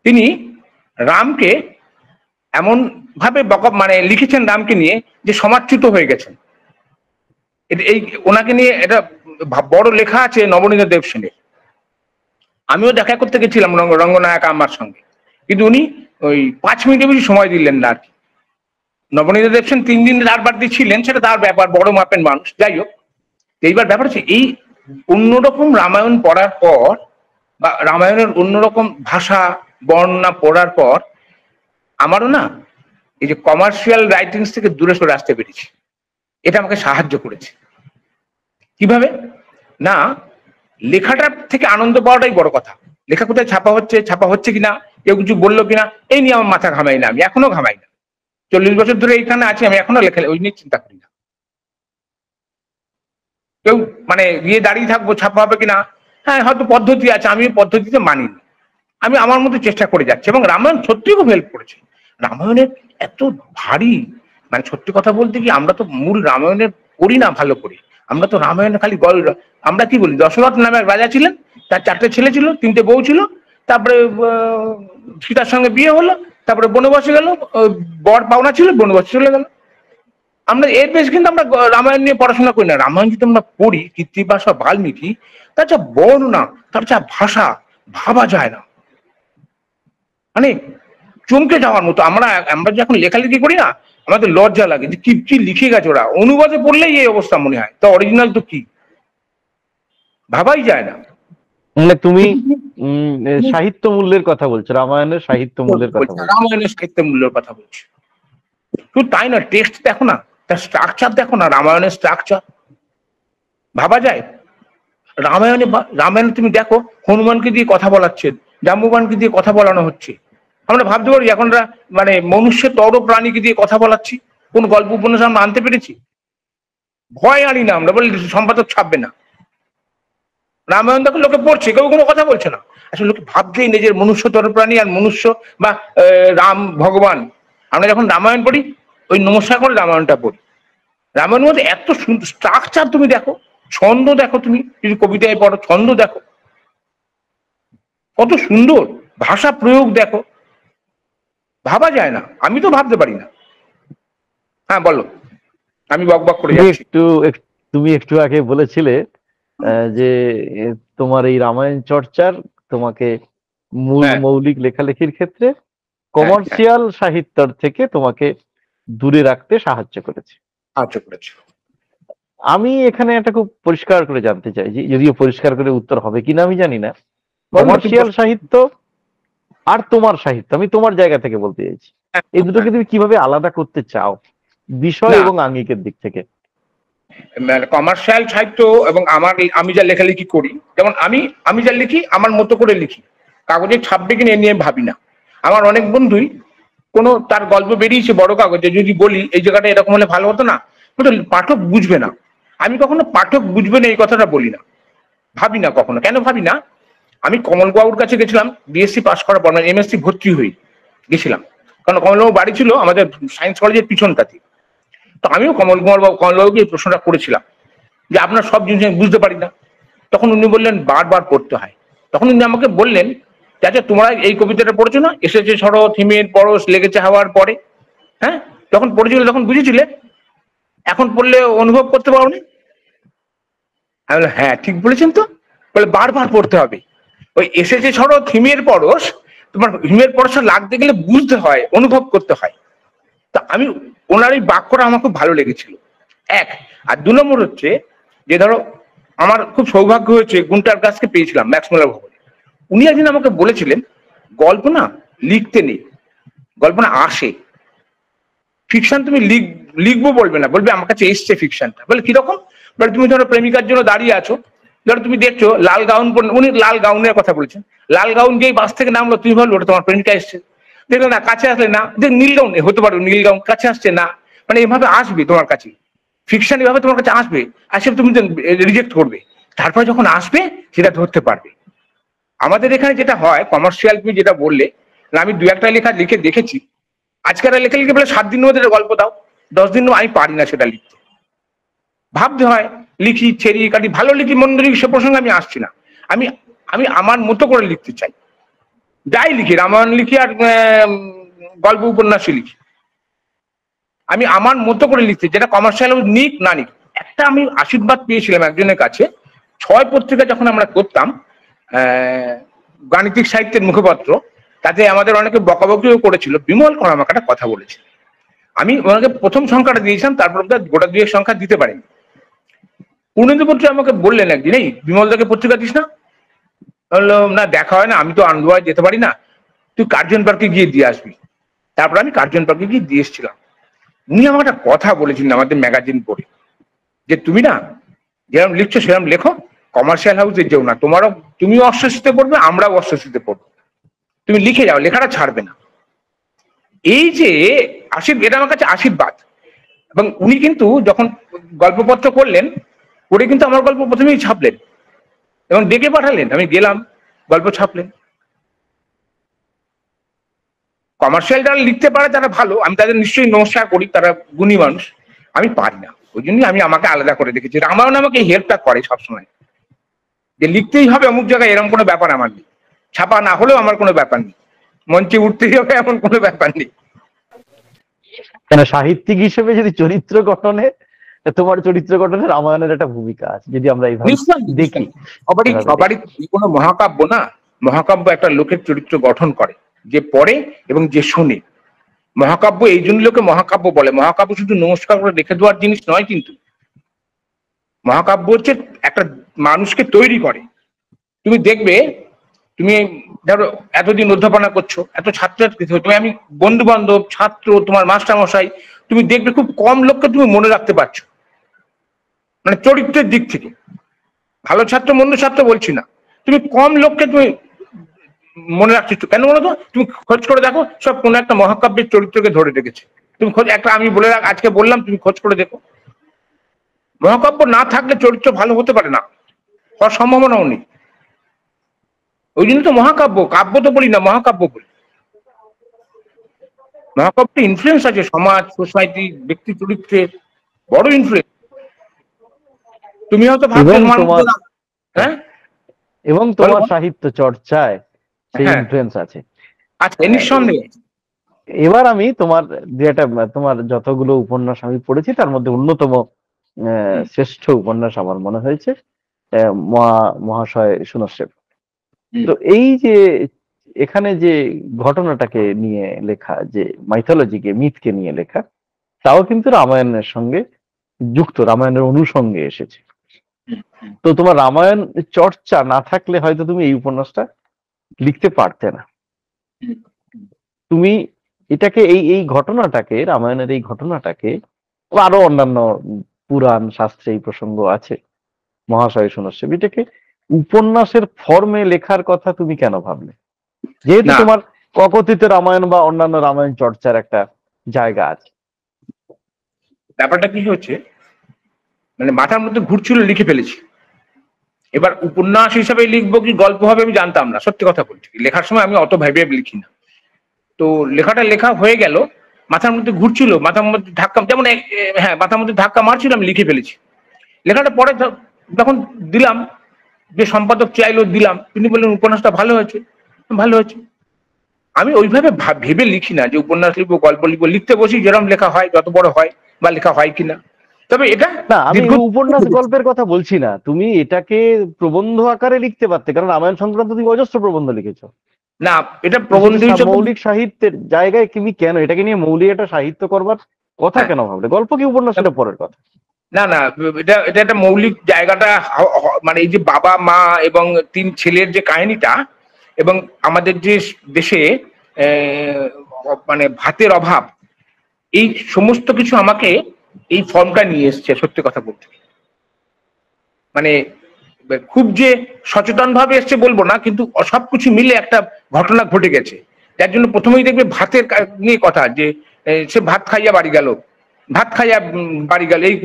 তিনি রামকে এমন ভাবে মানে লিখেছেন রামকে নিয়ে, যে সমাজচ্যুত হয়ে গেছেন। এই ওনাকে নিয়ে এটা বড় লেখা আছে নবনীত দেব সেনের। আমিও দেখা করতে গেছিলাম রঙ্গনায়ক আম্মার সঙ্গে, কিন্তু উনি ওই 5 মিনিটের বেশি সময় দিলেন না আর কি। নবনীত দেব সেন 3 দিন তার বাড়িতে ছিলেন, সেটা তার ব্যাপার, বড় মাপের মানুষ, যাই হোক। এইবার ব্যাপার হচ্ছে, এই অন্যরকম রামায়ণ পড়ার পর, বা রামায়ণের অন্যরকম ভাষা বর্ণনা পড়ার পর, আমারও না এই যে কমার্শিয়াল রাইটিংস থেকে দূরে সরে আসতে পেরেছি। এটা আমাকে সাহায্য করেছে। কিভাবে? না, লেখাটার থেকে আনন্দ পাওয়াটাই বড় কথা। লেখা কোথায় ছাপা হচ্ছে কিনা, কেউ কিছু বললো কিনা, এই নিয়ে আমার মাথা ঘামাই না, আমি এখনো ঘামাই না। 40 বছর ধরে এইখানে আছি, আমি এখনো লেখা ওই নিয়ে চিন্তা করি না। কেউ মানে গিয়ে দাঁড়িয়ে থাকবো ছাপা হবে কিনা, হ্যাঁ হয়তো পদ্ধতি আছে, আমি পদ্ধতিতে মানি না, আমি আমার মতো চেষ্টা করে যাচ্ছি। এবং রামায়ণ সত্যি খুব হেল্প করেছে। রামায়ণের এত ভারী, মানে সত্যি কথা বলতে কি, আমরা তো মূল রামায়ণের পড়ি না ভালো করে। আমরা তো রামায়ণে খালি আমরা কি বলি, দশরথ নামে এক রাজা ছিলেন, তার 4টে ছেলে ছিল, 3টে বউ ছিল, তারপরে সীতার সঙ্গে বিয়ে হলো, তারপরে বনবাসে গেল, বর পাওনা ছিল, বনবাসে চলে গেল। আমরা এর বেশ কিন্তু আমরা রামায়ণ নিয়ে পড়াশোনা করি না। রামায়ণ যদি আমরা পড়ি, কৃত্তিবাস বা বাল্মীকি, তার যা বর্ণনা, তার যা ভাষা, ভাবা যায় না, মানে চমকে যাওয়ার মতো। আমরা আমরা যখন লেখালেখি করি না, আমাদের লজ্জা লাগে যে কি কি লিখে গেছে ওরা। অনুবাদে পড়লেই এই অবস্থা মনে হয়, তো অরিজিনাল তো কি ভাবাই যায় না। মানে তুমি সাহিত্য মূল্যের কথা বলছো, রামায়ণের সাহিত্য মূল্যের কথা বলছো। রামায়ণের সাহিত্য মূল্যের কথা বলছি। শুধু তাই না, টেক্সট দেখো না, তার স্ট্রাকচার দেখো না, রামায়ণের স্ট্রাকচার ভাবা যায়। রামায়ণে তুমি দেখো, হনুমানকে দিয়ে কথা বলাচ্ছেন, জাম্বুবানকে দিয়ে কথা বলানো হচ্ছে। আমরা ভাবতে পারি এখন মানে মনুষ্যের তর প্রাণীকে দিয়ে কথা বলাচ্ছি, কোন গল্প উপন্যাস আমরা আনতে পেরেছি? ভয় আনি না, আমরা বলি সম্পাদক ছাপবে না। রামায়ণ দেখো লোকে পড়ছে, কেউ কোনো কথা বলছে না। আসলে লোকে ভাবছেই নিজের মনুষ্য তর প্রাণী আর মনুষ্য বা রাম ভগবান। আমরা যখন রামায়ণ পড়ি, ওই নমস্কার করে রামায়ণটা পড়ি। রামায়ণের মধ্যে এত সুন্দর স্ট্রাকচার তুমি দেখো, ছন্দ দেখো, তুমি যদি কবিতায় পড়ো ছন্দ দেখো কত সুন্দর, ভাষা প্রয়োগ দেখো, ভাবা যায় না। আমি তো ভাবতে পারি না। হ্যাঁ বলো, আমি বক বক করে যাচ্ছি। তুমি একটু আগে বলেছিলে যে তোমার এই রামায়ণ চর্চার তোমাকে মৌলিক লেখালেখির ক্ষেত্রে কমার্শিয়াল সাহিত্যের থেকে তোমাকে দূরে রাখতে সাহায্য করেছে। আমি এখানে একটা খুব পরিষ্কার করে জানতে চাই, যদিও পরিষ্কার করে উত্তর হবে কিনা আমি জানি না, কমার্শিয়াল সাহিত্য আর তোমার সাহিত্য, আমি তোমার জায়গা থেকে বলতে চাইছি, এই দুটোকে তুমি কিভাবে আলাদা করতে চাও বিষয় এবং আঙ্গিকের দিক থেকে? কমার্শিয়াল সাহিত্য এবং আমি যা লেখালেখি করি, যেমন আমি যা লিখি আমার মতো করে লিখি, কাগজে ছাপবে কিনা এ নিয়ে ভাবি না। আমার অনেক বন্ধুই কোনো তার গল্প বেরিয়েছে বড় কাগজে, যদি বলি এই জায়গাটা এরকম হলে ভালো হতো না, পাঠক বুঝবে না। আমি কখনো পাঠক বুঝবে না এই কথাটা বলি না, ভাবি না কখনো। কেন ভাবি না? আমি কমলবাবুর কাছে গেছিলাম বিএসসি পাস করার পর, এমএসসি ভর্তি হয়ে গেছিলাম, কারণ কমলবাবু বাড়ি ছিল আমাদের সায়েন্স কলেজের পিছনটাতে। তো আমিও কমলবাবুকে এই প্রশ্নটা করেছিলাম যে আপনার সব জিনিস আমি বুঝতে পারি না। তখন উনি বললেন বারবার পড়তে হয়। তখন উনি আমাকে বললেন, আচ্ছা তোমরা এই কবিতাটা পড়েছো না, এসেছে ঝড় থিমের পরশ লেগেছে হাওয়ার পরে, হ্যাঁ যখন পড়েছিলে তখন বুঝেছিলে, এখন পড়লে অনুভব করতে পারো নি? আমি বললাম হ্যাঁ ঠিক বলেছেন তো। বলে বারবার পড়তে হবে। ওই এসেছে ঝড় থিমের পরশ, তোমার হিমের পরশটা লাগতে গেলে বুঝতে হয়, অনুভব করতে হয়। তা আমি ওনার এই বাক্যটা আমার খুব ভালো লেগেছিল, এক। আর দু নম্বর হচ্ছে যে ধরো আমার খুব সৌভাগ্য হয়েছে গুন্টার গাছকে পেয়েছিলাম ম্যাক্সমূলার ভবনে। উনি একদিন আমাকে বলেছিলেন গল্প না লিখতে নেই, গল্প না আসে। ফিকশন তুমি লিখবো বলবে না, বলবে আমার কাছে এসছে ফিকশনটা। বলে কিরকম? বলে তুমি ধরো প্রেমিকার জন্য দাঁড়িয়ে আছো, ধরো তুমি দেখছো লাল গাউন, উনি লাল গাউনের কথা বলেছেন, লাল গাউন যেই বাস থেকে নামলো তুমি ভাবলো ওটা তোমার প্রেমিকা এসছে। দেখলে না, কাছে আসলে না, যে নীল গাউন হতে পারো, নীল গাউন কাছে আসছে না, মানে এভাবে আসবে তোমার কাছে, ফিকশন এভাবে তোমার কাছে আসবে, আসলে তুমি রিজেক্ট করবে, তারপরে যখন আসবে সেটা ধরতে পারবে। আমাদের এখানে যেটা হয় কমার্শিয়াল, তুমি যেটা বললে, আমি দু একটা লেখা লিখে দেখেছি, আজকের লেখা লিখে বলে 7 দিনের মধ্যে গল্প দাও, 10 দিন আমি পারি না সেটা লিখতে। ভাবতে হয়, লিখি ছেড়ি কাটি, ভালো লিখি মন্দ লিখি সে প্রসঙ্গে আমি আসছি না। আমি আমি আমার মতো করে লিখতে চাই, যাই লিখি, রামায়ণ লিখি আর গল্প উপন্যাসই লিখি, আমি আমার মতো করে লিখতে, যেটা কমার্শিয়াল নিক না নিক। একটা আমি আশীর্বাদ পেয়েছিলাম একজনের কাছে, 6 পত্রিকা যখন আমরা করতাম গাণিতিক সাহিত্যের মুখপত্র, তাতে আমাদের অনেকে বকাবকিও করেছিল। বিমল কর আমাকে একটা কথা বলেছে, আমি ওনাকে প্রথম সংখ্যাটা দিয়েছিলাম, তারপর গোটা 2 সংখ্যা দিতে পারিনি। পূর্ণেন্দুপত্র আমাকে বললেন একদিন, এই বিমল দাকে পত্রিকা দিস না? বললো না দেখা হয় না, আমি তো আন্দোয়ায় যেতে পারি না, তুই কার্জন পার্কে গিয়ে দিয়ে আসবি। তারপর আমি কার্জন পার্কে গিয়ে দিয়ে এসেছিলাম। উনি আমাকে একটা কথা বলেছিলেন আমাদের ম্যাগাজিন পড়ে, যে তুমি না যেরকম লিখছো সেরকম লেখো, কমার্শিয়াল হাউসে যেও না, তুমিও অস্বস্তিতে পড়বে, আমরাও অস্বস্তিতে পড়বো, তুমি লিখে যাও, লেখাটা ছাড়বে না। এই যে এটা আমার কাছে আশীর্বাদ। এবং উনি কিন্তু যখন গল্পপত্র করলেন, করে কিন্তু আমার গল্প প্রথমেই ছাপলেন এবং ডেকে পাঠালেন, আমি গেলাম, গল্প ছাপলেন। কমার্শিয়াল যারা লিখতে পারে তারা ভালো, আমি তাদের নিশ্চয়ই নমস্কার করি, তারা গুণী মানুষ। আমি পারি না, ওই জন্যই আমি আমাকে আলাদা করে দেখেছি। রামায়ণ আমাকে হেল্পটা করে সবসময়, যে লিখতেই হবে অমুক জায়গায়, এরকম কোনো ব্যাপার আমার নেই। ছাপা না হলেও আমার কোনো ব্যাপার নেই, মঞ্চে উঠতেই হবে এমন কোনো ব্যাপার নেই। কেন সাহিত্যিক হিসেবে যদি চরিত্র গঠনে, তোমার চরিত্র গঠনে রামায়ণের একটা ভূমিকা আছে, যদি আমরা এইভাবে নিশ্চয়ই দেখি। নিশ্চয়ই সবারই এভাবে সবারই কোনো মহাকাব্য না, মহাকাব্য একটা লোকের চরিত্র গঠন করে, যে পড়ে এবং যে শুনে। মহাকাব্য এই জন্য লোকে মহাকাব্য বলে, মহাকাব্য শুধু নমস্কার করে রেখে দেওয়ার জিনিস নয়, কিন্তু মহাকাব্য হচ্ছে একটা মানুষকে তৈরি করে। তুমি দেখবে, তুমি ধরো এতদিন অধ্যাপনা করছো, এত ছাত্রছাত্রী, তুমি আমি বন্ধু বান্ধব ছাত্র তোমার মাস্টার মশাই, তুমি দেখবে খুব কম লোককে তুমি মনে রাখতে পারছো, মানে চরিত্রের দিক থেকে। ভালো ছাত্র মন্দ ছাত্র বলছি না, তুমি কম লোককে তুমি মনে রাখছো। কেন বলো তো? তুমি খোঁজ করে দেখো, সব কোনো একটা মহাকাব্যের চরিত্রকে ধরে রেখেছে। তুমি খোঁজ একটা, আমি বলে রাখ, আজকে বললাম, তুমি খোঁজ করে দেখো। মহাকাব্য না থাকলে চরিত্র ভালো হতে পারে না, হওয়ার সম্ভাবনাও নেই। ওই জন্য তো মহাকাব্য, কাব্য তো বলি না, মহাকাব্য বলি। মহাকাব্যে ইনফ্লুয়েন্স আছে সমাজ, সোসাইটি, ব্যক্তি চরিত্রের বড় ইনফ্লুয়েন্স। তুমি হয়তো ভাবছো এবং তোমার তোমার, হ্যাঁ, এবং বলো তোমার বলো। সাহিত্য চর্চায় সেই হ্যাঁ, ইনফ্লুয়েন্স আছে। আচ্ছা, নিঃসন্দেহে। এবার আমি তোমার যেটা, তোমার যতগুলো উপন্যাস আমি পড়েছি তার মধ্যে অন্যতম শ্রেষ্ঠ উপন্যাস আমার মনে হয়েছে মহাশয় সুনশ্রেব। তো এই যে এখানে যে ঘটনাটাকে নিয়ে লেখা, যে মাইথোলজিকে, মিথকে নিয়ে লেখা, তাও কিন্তু রামায়ণের সঙ্গে যুক্ত, রামায়ণের অনুষঙ্গে এসেছে। তো তোমার রামায়ণ চর্চা না থাকলে হয়তো তুমি এই উপন্যাসটা লিখতে পারতে না। তুমি এটাকে, এই এই ঘটনাটাকে, রামায়ণের এই ঘটনাটাকে, আরো অন্যান্য পুরাণ শাস্ত্রে এই প্রসঙ্গ আছে, মহাশয় সুনশ্রেব, এটাকে উপন্যাসের ফর্মে লেখার কথা তুমি কেন ভাবলে? যেহেতু না, তোমার অকথিত রামায়ণ বা অন্যান্য রামায়ণ চর্চার একটা জায়গা আছে। ব্যাপারটা কি হচ্ছে, মানে মাথার মধ্যে ঘুরছিল, লিখে ফেলেছি। এবার উপন্যাস হিসাবে লিখবো কি গল্প হবে আমি জানতাম না, সত্যি কথা বলছি। লেখার সময় আমি অত ভেবে লিখি না। তো লেখাটা লেখা হয়ে গেল, মাথার মধ্যে ঘুরছিল, মাথার মধ্যে ধাক্কা, যেমন হ্যাঁ, মাথার মধ্যে ধাক্কা মারছিল, আমি লিখে ফেলেছি। লেখাটা পরে যখন দিলাম, যে সম্পাদক চাইলো দিলাম, তিনি বললেন উপন্যাসটা ভালো হয়েছে। ভালো হয়েছে। আমি ওইভাবে ভেবে লিখি না যে উপন্যাস লিখবো, গল্প লিখবো। লিখতে বসি, যেরকম লেখা হয়, যত বড় হয় বা লেখা হয় কিনা। তবে এটা না, আমি দীর্ঘ, উপন্যাস গল্পের কথা বলছি না, তুমি এটাকে প্রবন্ধ আকারে লিখতে পারতে, কারণ রামায়ণ সংক্রান্ত তুমি অজস্র প্রবন্ধ লিখেছো। না, এটা সেটা প্রবন্ধ হিসেবে। মৌলিক সাহিত্যের জায়গায় তুমি কেন এটাকে নিয়ে মৌলিক একটা সাহিত্য করবার কথা হ্যাঁ, কেন ভাবলে? গল্প কি উপন্যাস সেটা পরের কথা। না না, এটা এটা একটা মৌলিক জায়গাটা, মানে এই যে বাবা মা এবং তিন ছেলের যে কাহিনীটা, এবং আমাদের যে দেশে মানে ভাতের অভাব, এই সমস্ত কিছু আমাকে এই ফর্মটা নিয়ে এসছে, সত্যি কথা বলতে। মানে খুব যে সচেতন ভাবে এসছে বলবো না, কিন্তু সবকিছু মিলে একটা ঘটনা ঘটে গেছে। যার জন্য প্রথমেই দেখবে ভাতের নিয়ে কথা, যে সে ভাত খাইয়া বাড়ি গেল, ভাত খাইয়া বাড়ি গেল, এই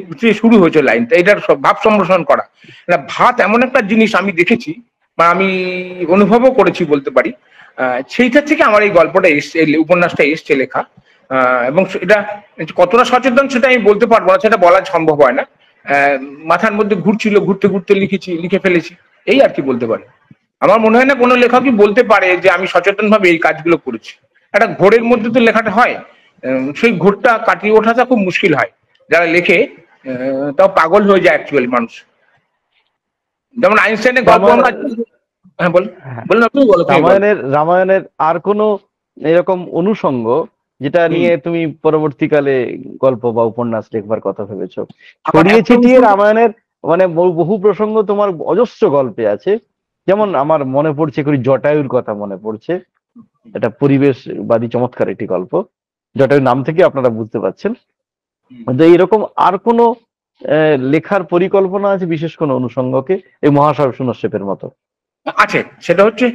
শুরু হয়েছে লাইনটা। এটার সব ভাব সম্প্রসারণ করা। ভাত এমন একটা জিনিস আমি দেখেছি বা আমি অনুভবও করেছি বলতে পারি। সেইটা থেকে আমার এই গল্পটা এসছে, উপন্যাসটা এসছে লেখা। এবং এটা কতটা সচেতন সেটা আমি বলতে পারবো না, সেটা বলা সম্ভব হয় না। মাথার মধ্যে ঘুরছিল, ঘুরতে ঘুরতে লিখেছি, লিখে ফেলেছি, এই আর কি বলতে পারি। আমার মনে হয় না কোনো লেখকই বলতে পারে যে আমি সচেতন ভাবে এই কাজগুলো করেছি। একটা ঘোরের মধ্যে তো লেখাটা হয়, সেই ঘোরটা কাটিয়ে ওঠাটা খুব মুশকিল হয়। যারা লেখে তাও পাগল হয়ে যায় অ্যাকচুয়ালি মানুষ। যেমন আইনস্টাইনের গল্প আমরা, হ্যাঁ বল, হ্যাঁ, বলুন, আপনি বলো, তুমি বলো। রামায়ণের আর কোনো এরকম অনুষঙ্গ যেটা নিয়ে তুমি পরবর্তীকালে গল্প বা উপন্যাস লিখবার কথা ভেবেছো? আবার ছড়িয়ে একটা ছিটিয়ে রামায়ণের মানে বহু প্রসঙ্গ তোমার অজস্র গল্পে আছে। যেমন আমার মনে পড়ছে, করি জটায়ুর কথা মনে পড়ছে, এটা পরিবেশবাদী চমৎকার একটি গল্প। জটায়ুর নাম থেকে আপনারা বুঝতে পারছেন। তো এইরকম আর কোনো লেখার পরিকল্পনা আছে, বিশেষ কোনো অনুষঙ্গকে, এই মহাশয় সুনশ্রেবের মতো? আছে, সেটা হচ্ছে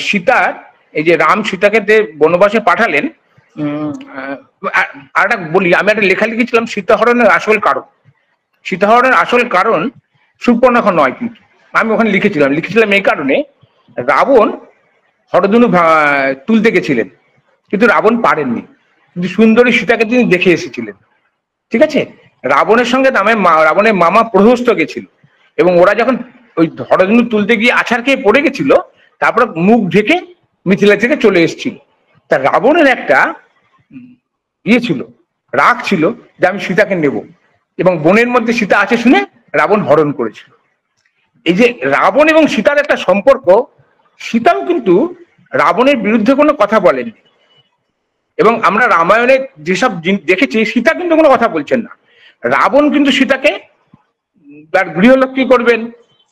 সীতার, এই যে রাম সীতাকে যে বনবাসে পাঠালেন। আর একটা বলি, আমি একটা লেখা লিখেছিলাম সীতাহরণের আসল কারণ। সীতাহরণের আসল কারণ সুপর্ণখা নয়, কিন্তু আমি ওখানে লিখেছিলাম এই কারণে, রাবণ হরধনু তুলতে গেছিলেন, কিন্তু রাবণ পারেননি, কিন্তু সুন্দরী সীতাকে তিনি দেখে এসেছিলেন। ঠিক আছে, রাবণের সঙ্গে রাবণের মামা প্রহস্ত গেছিল, এবং ওরা যখন ওই হরধনু তুলতে গিয়ে আছাড় খেয়ে পড়ে গেছিল, তারপর মুখ ঢেকে মিথিলা থেকে চলে এসেছিল। তা রাবণের একটা ইয়ে ছিল, রাগ ছিল যে আমি সীতাকে নেব, এবং বনের মধ্যে সীতা আছে শুনে রাবণ হরণ করেছিল। এই যে রাবণ এবং সীতার একটা সম্পর্ক, সীতাও কিন্তু রাবণের বিরুদ্ধে কোনো কথা বলেননি, এবং আমরা রামায়ণে যেসব দেখেছি সীতা কিন্তু কোনো কথা বলছেন না। রাবণ কিন্তু সীতাকে তার গৃহলক্ষ্মী করবেন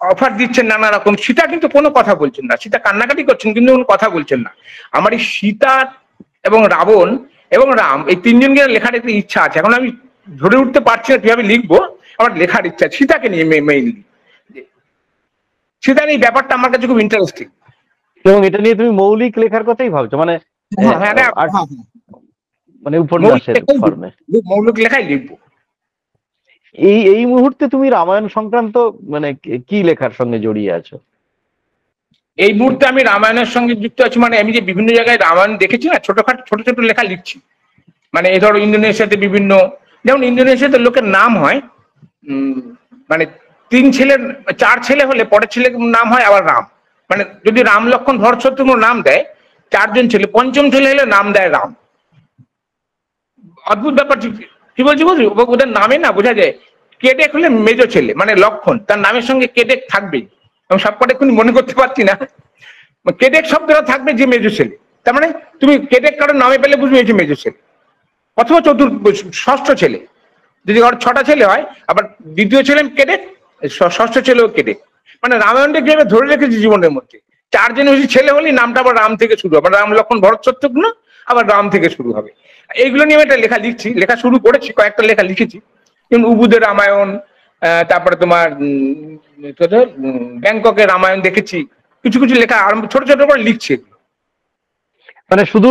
অফার দিচ্ছেন নানা রকম, সীতা কিন্তু কোনো কথা বলছেন না, সীতা কান্নাকাটি করছেন কিন্তু কোনো কথা বলছেন না। আমার এই সীতা এবং রাবণ এবং রাম এই তিনজনকে লেখার একটা ইচ্ছা আছে, এখন আমি ধরে উঠতে পারছি না কিভাবে লিখবো, আমার লেখার ইচ্ছা সীতাকে নিয়ে মেইনলি। সীতার এই ব্যাপারটা আমার কাছে খুব ইন্টারেস্টিং। এবং এটা নিয়ে তুমি মৌলিক লেখার কথাই ভাবছো, মানে মানে উপন্যাসের ফর্মে মৌলিক লেখাই লিখবো। এই মুহূর্তে তুমি রামায়ণ সংক্রান্ত মানে কি লেখার সঙ্গে জড়িয়ে আছো? এই মুহূর্তে আমি রামায়ণের সঙ্গে যুক্ত আছি, মানে আমি যে বিভিন্ন জায়গায় রামায়ণ দেখেছি না, ছোট ছোট লেখা লিখছি। মানে এই ধরো ইন্দোনেশিয়াতে বিভিন্ন, যেমন ইন্দোনেশিয়াতে লোকের নাম হয় মানে 4 ছেলে হলে পরের ছেলের নাম হয় আবার রাম, মানে যদি রাম লক্ষণ ভরত শত্রুঘ্ন নাম দেয় 4 জন ছেলে, 5ম ছেলে হলে নাম দেয় রাম। অদ্ভুত ব্যাপার, কি বলছি বুঝলি, ওদের নামে না বোঝা যায়। কেডেক হলে মেজো ছেলে, মানে লক্ষণ, তার নামের সঙ্গে কেডেক থাকবেই। আমি সবকটা এক্ষুনি মনে করতে পারছি না, কেডেক শব্দটা থাকবে যে মেজো ছেলে, তার মানে তুমি কেডেক কারোর নামে পেলে বুঝবে এই যে মেজো ছেলে, অথবা ষষ্ঠ ছেলে। যদি ওর 6টা ছেলে হয়, আবার দ্বিতীয় ছেলে কেডেক, ষষ্ঠ ছেলেও কেডেক। মানে রামায়ণটা কিভাবে ধরে রেখেছে জীবনের মধ্যে, 4 জনের বেশি ছেলে হলেই নামটা আবার রাম থেকে শুরু হবে, রাম লক্ষণ ভরত শত্রুঘ্ন আবার রাম থেকে শুরু হবে। এইগুলো নিয়ে একটা লেখা লিখছি, লেখা শুরু করেছি, কয়েকটা লেখা লিখেছি, যেমন উবুদের রামায়ণ, তারপরে তোমার ব্যাংককের রামায়ণ দেখেছি, কিছু কিছু লেখা আরম্ভ ছোট ছোট করে লিখছি। মানে শুধু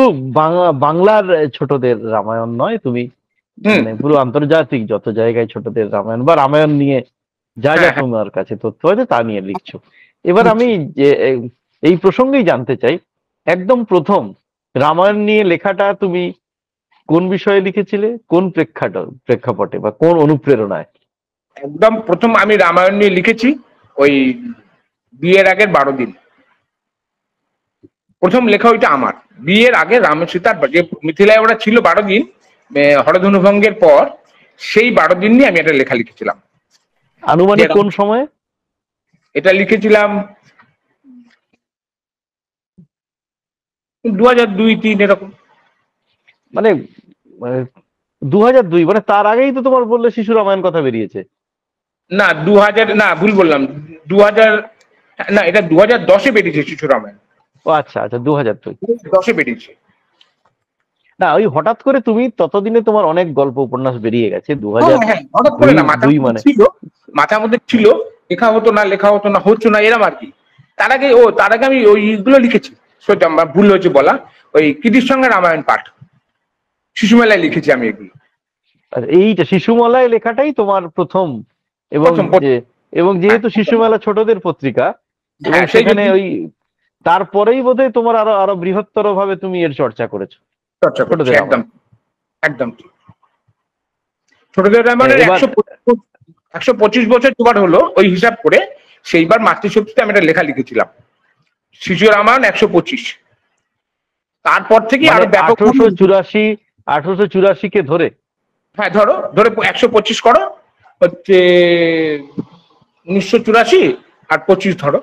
বাংলার ছোটদের রামায়ণ নয়, তুমি মানে পুরো আন্তর্জাতিক যত জায়গায় ছোটদের রামায়ণ বা রামায়ণ নিয়ে যা যা তোমার কাছে তথ্য আছে তা নিয়ে লিখছো। এবার আমি যে এই প্রসঙ্গেই জানতে চাই, একদম প্রথম রামায়ণ নিয়ে লেখাটা তুমি কোন বিষয়ে লিখেছিলে, কোন প্রেক্ষাপটে বা কোন অনুপ্রেরণায়? একদম প্রথম আমি রামায়ণ নিয়ে লিখেছি ওই বিয়ের আগের 12 দিন, প্রথম লেখা ওইটা আমার। বিয়ের আগে রাম সীতার যে মিথিলায় ওরা ছিল 12 দিন হরধনুভঙ্গের পর, সেই 12 দিন নিয়ে আমি একটা লেখা লিখেছিলাম। আনুমানিক কোন সময়ে এটা লিখেছিলাম? 2002-3 এরকম। মানে 2002, মানে তার আগেই তো তোমার বললে শিশু রামায়ণ কথা বেরিয়েছে। না 2000, না ভুল বললাম, 2000 না, এটা 2010-এ বেরিয়েছে শিশু রামায়ণ। ও আচ্ছা আচ্ছা, 2010-এ বেরিয়েছে। না, ওই হঠাৎ করে তুমি ততদিনে তোমার অনেক গল্প উপন্যাস বেরিয়ে গেছে। হঠাৎ করে না, মানে মাথার মধ্যে ছিল, লেখা হতো না হচ্ছে না এরম আর কি। তার আগে আমি ওইগুলো লিখেছি, সেটা আমার ভুল হয়েছে বলা, ওই কৃতির সঙ্গে রামায়ণ পাঠ শিশু মেলায় লিখেছি আমি এগুলো। এইটা শিশুমেলায় লেখাটাই তোমার প্রথম, এবং যেহেতু শিশু মেলা ছোটদের পত্রিকা, এবং সেখানে ওই তারপরেই বোধহয় তোমার আরো বৃহত্তর ভাবে তুমি এর চর্চা করেছো। একদম একদম ছোটদের রামায়ণের 125 বছর দুবার হলো ওই হিসাব করে, সেইবার মাতৃশক্তিতে আমি একটা লেখা লিখেছিলাম, শিশু রামায়ণ 125। তারপর থেকে আরো ব্যাপক 1884 কে ধরে, হ্যাঁ ধরো 125 করো, হচ্ছে 1984 আর 25 ধরো,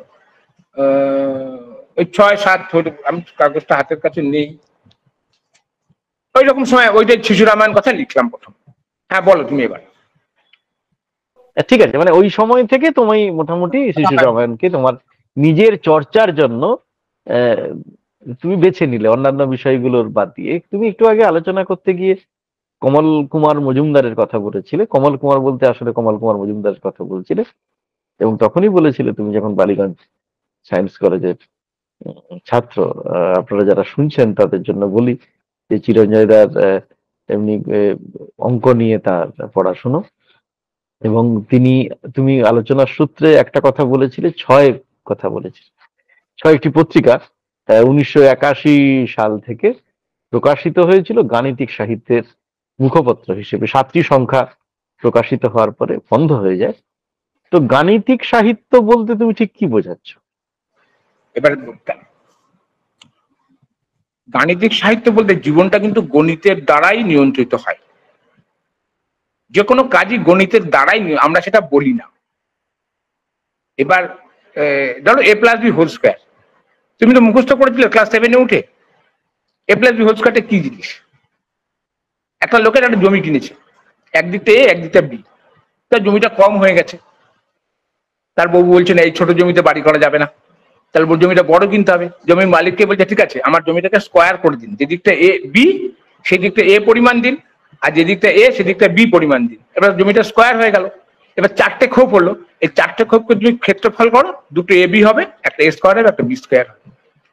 ওই 6-7, আমি কাগজটা হাতের কাছে নেই, ওই রকম সময় ওইটাই শিশু রামায়ণ কথা লিখলাম প্রথম। হ্যাঁ বলো তুমি এবার। ঠিক আছে, মানে ওই সময় থেকে তুমি মোটামুটি শিশু রামায়ণকে তোমার নিজের চর্চার জন্য তুমি বেছে নিলে, অন্যান্য বিষয়গুলোর বাদ দিয়ে। তুমি একটু আগে আলোচনা করতে গিয়ে কমল কুমার মজুমদারের কথা বলেছিলে, কমল কুমার বলতে আসলে কমল কুমার মজুমদারের কথা বলছিলে, এবং তখনই বলেছিলে তুমি যখন বালিগঞ্জ সায়েন্স কলেজের ছাত্র। আপনারা যারা শুনছেন তাদের জন্য বলি যে চিরঞ্জয় দার এমনি অঙ্ক নিয়ে তার পড়াশুনো, এবং তুমি আলোচনার সূত্রে একটা কথা বলেছিলে, 6 কথা বলেছিলে। 6টি পত্রিকা 1981 সাল থেকে প্রকাশিত হয়েছিল গাণিতিক সাহিত্যের মুখপত্র হিসেবে। 7টি সংখ্যা প্রকাশিত হওয়ার পরে বন্ধ হয়ে যায়। তো গাণিতিক সাহিত্য বলতে তুমি ঠিক কি বোঝাচ্ছ? এবার গাণিতিক সাহিত্য বলতে জীবনটা কিন্তু গণিতের দ্বারাই নিয়ন্ত্রিত হয়। যে কোনো কাজই গণিতের দ্বারাই আমরা সেটা বলি না। এবার ধরো এ প্লাস বি হোল স্কোয়ার, তুমি তো মুখস্থ করেছিলে ক্লাস 7-এ উঠে। এ প্লাস বি হোল স্কোয়ারটা কি জিনিস? একটা লোকের একটা জমি কিনেছে, একদিকটা এ একদিকটা বি, তার জমিটা কম হয়ে গেছে। তার বউ বলছে না এই ছোট জমিতে বাড়ি করা যাবে না, তাহলে জমিটা বড় কিনতে হবে। জমির মালিককে বলছে ঠিক আছে আমার জমিটাকে স্কোয়ার করে দিন, যে দিকটা এ বি সেই দিকটা এ পরিমাণ দিন, আর যে দিকটা এ সেদিকটা বি পরিমাণ দিন। এবার জমিটা স্কোয়ার হয়ে গেল। এবার 4টে খোপ হলো, এই 4টে খোপকে তুমি ক্ষেত্রফল করো, দুটো এ বি হবে, একটা এ স্কোয়ার হবে, একটা বি স্কোয়ার হবে।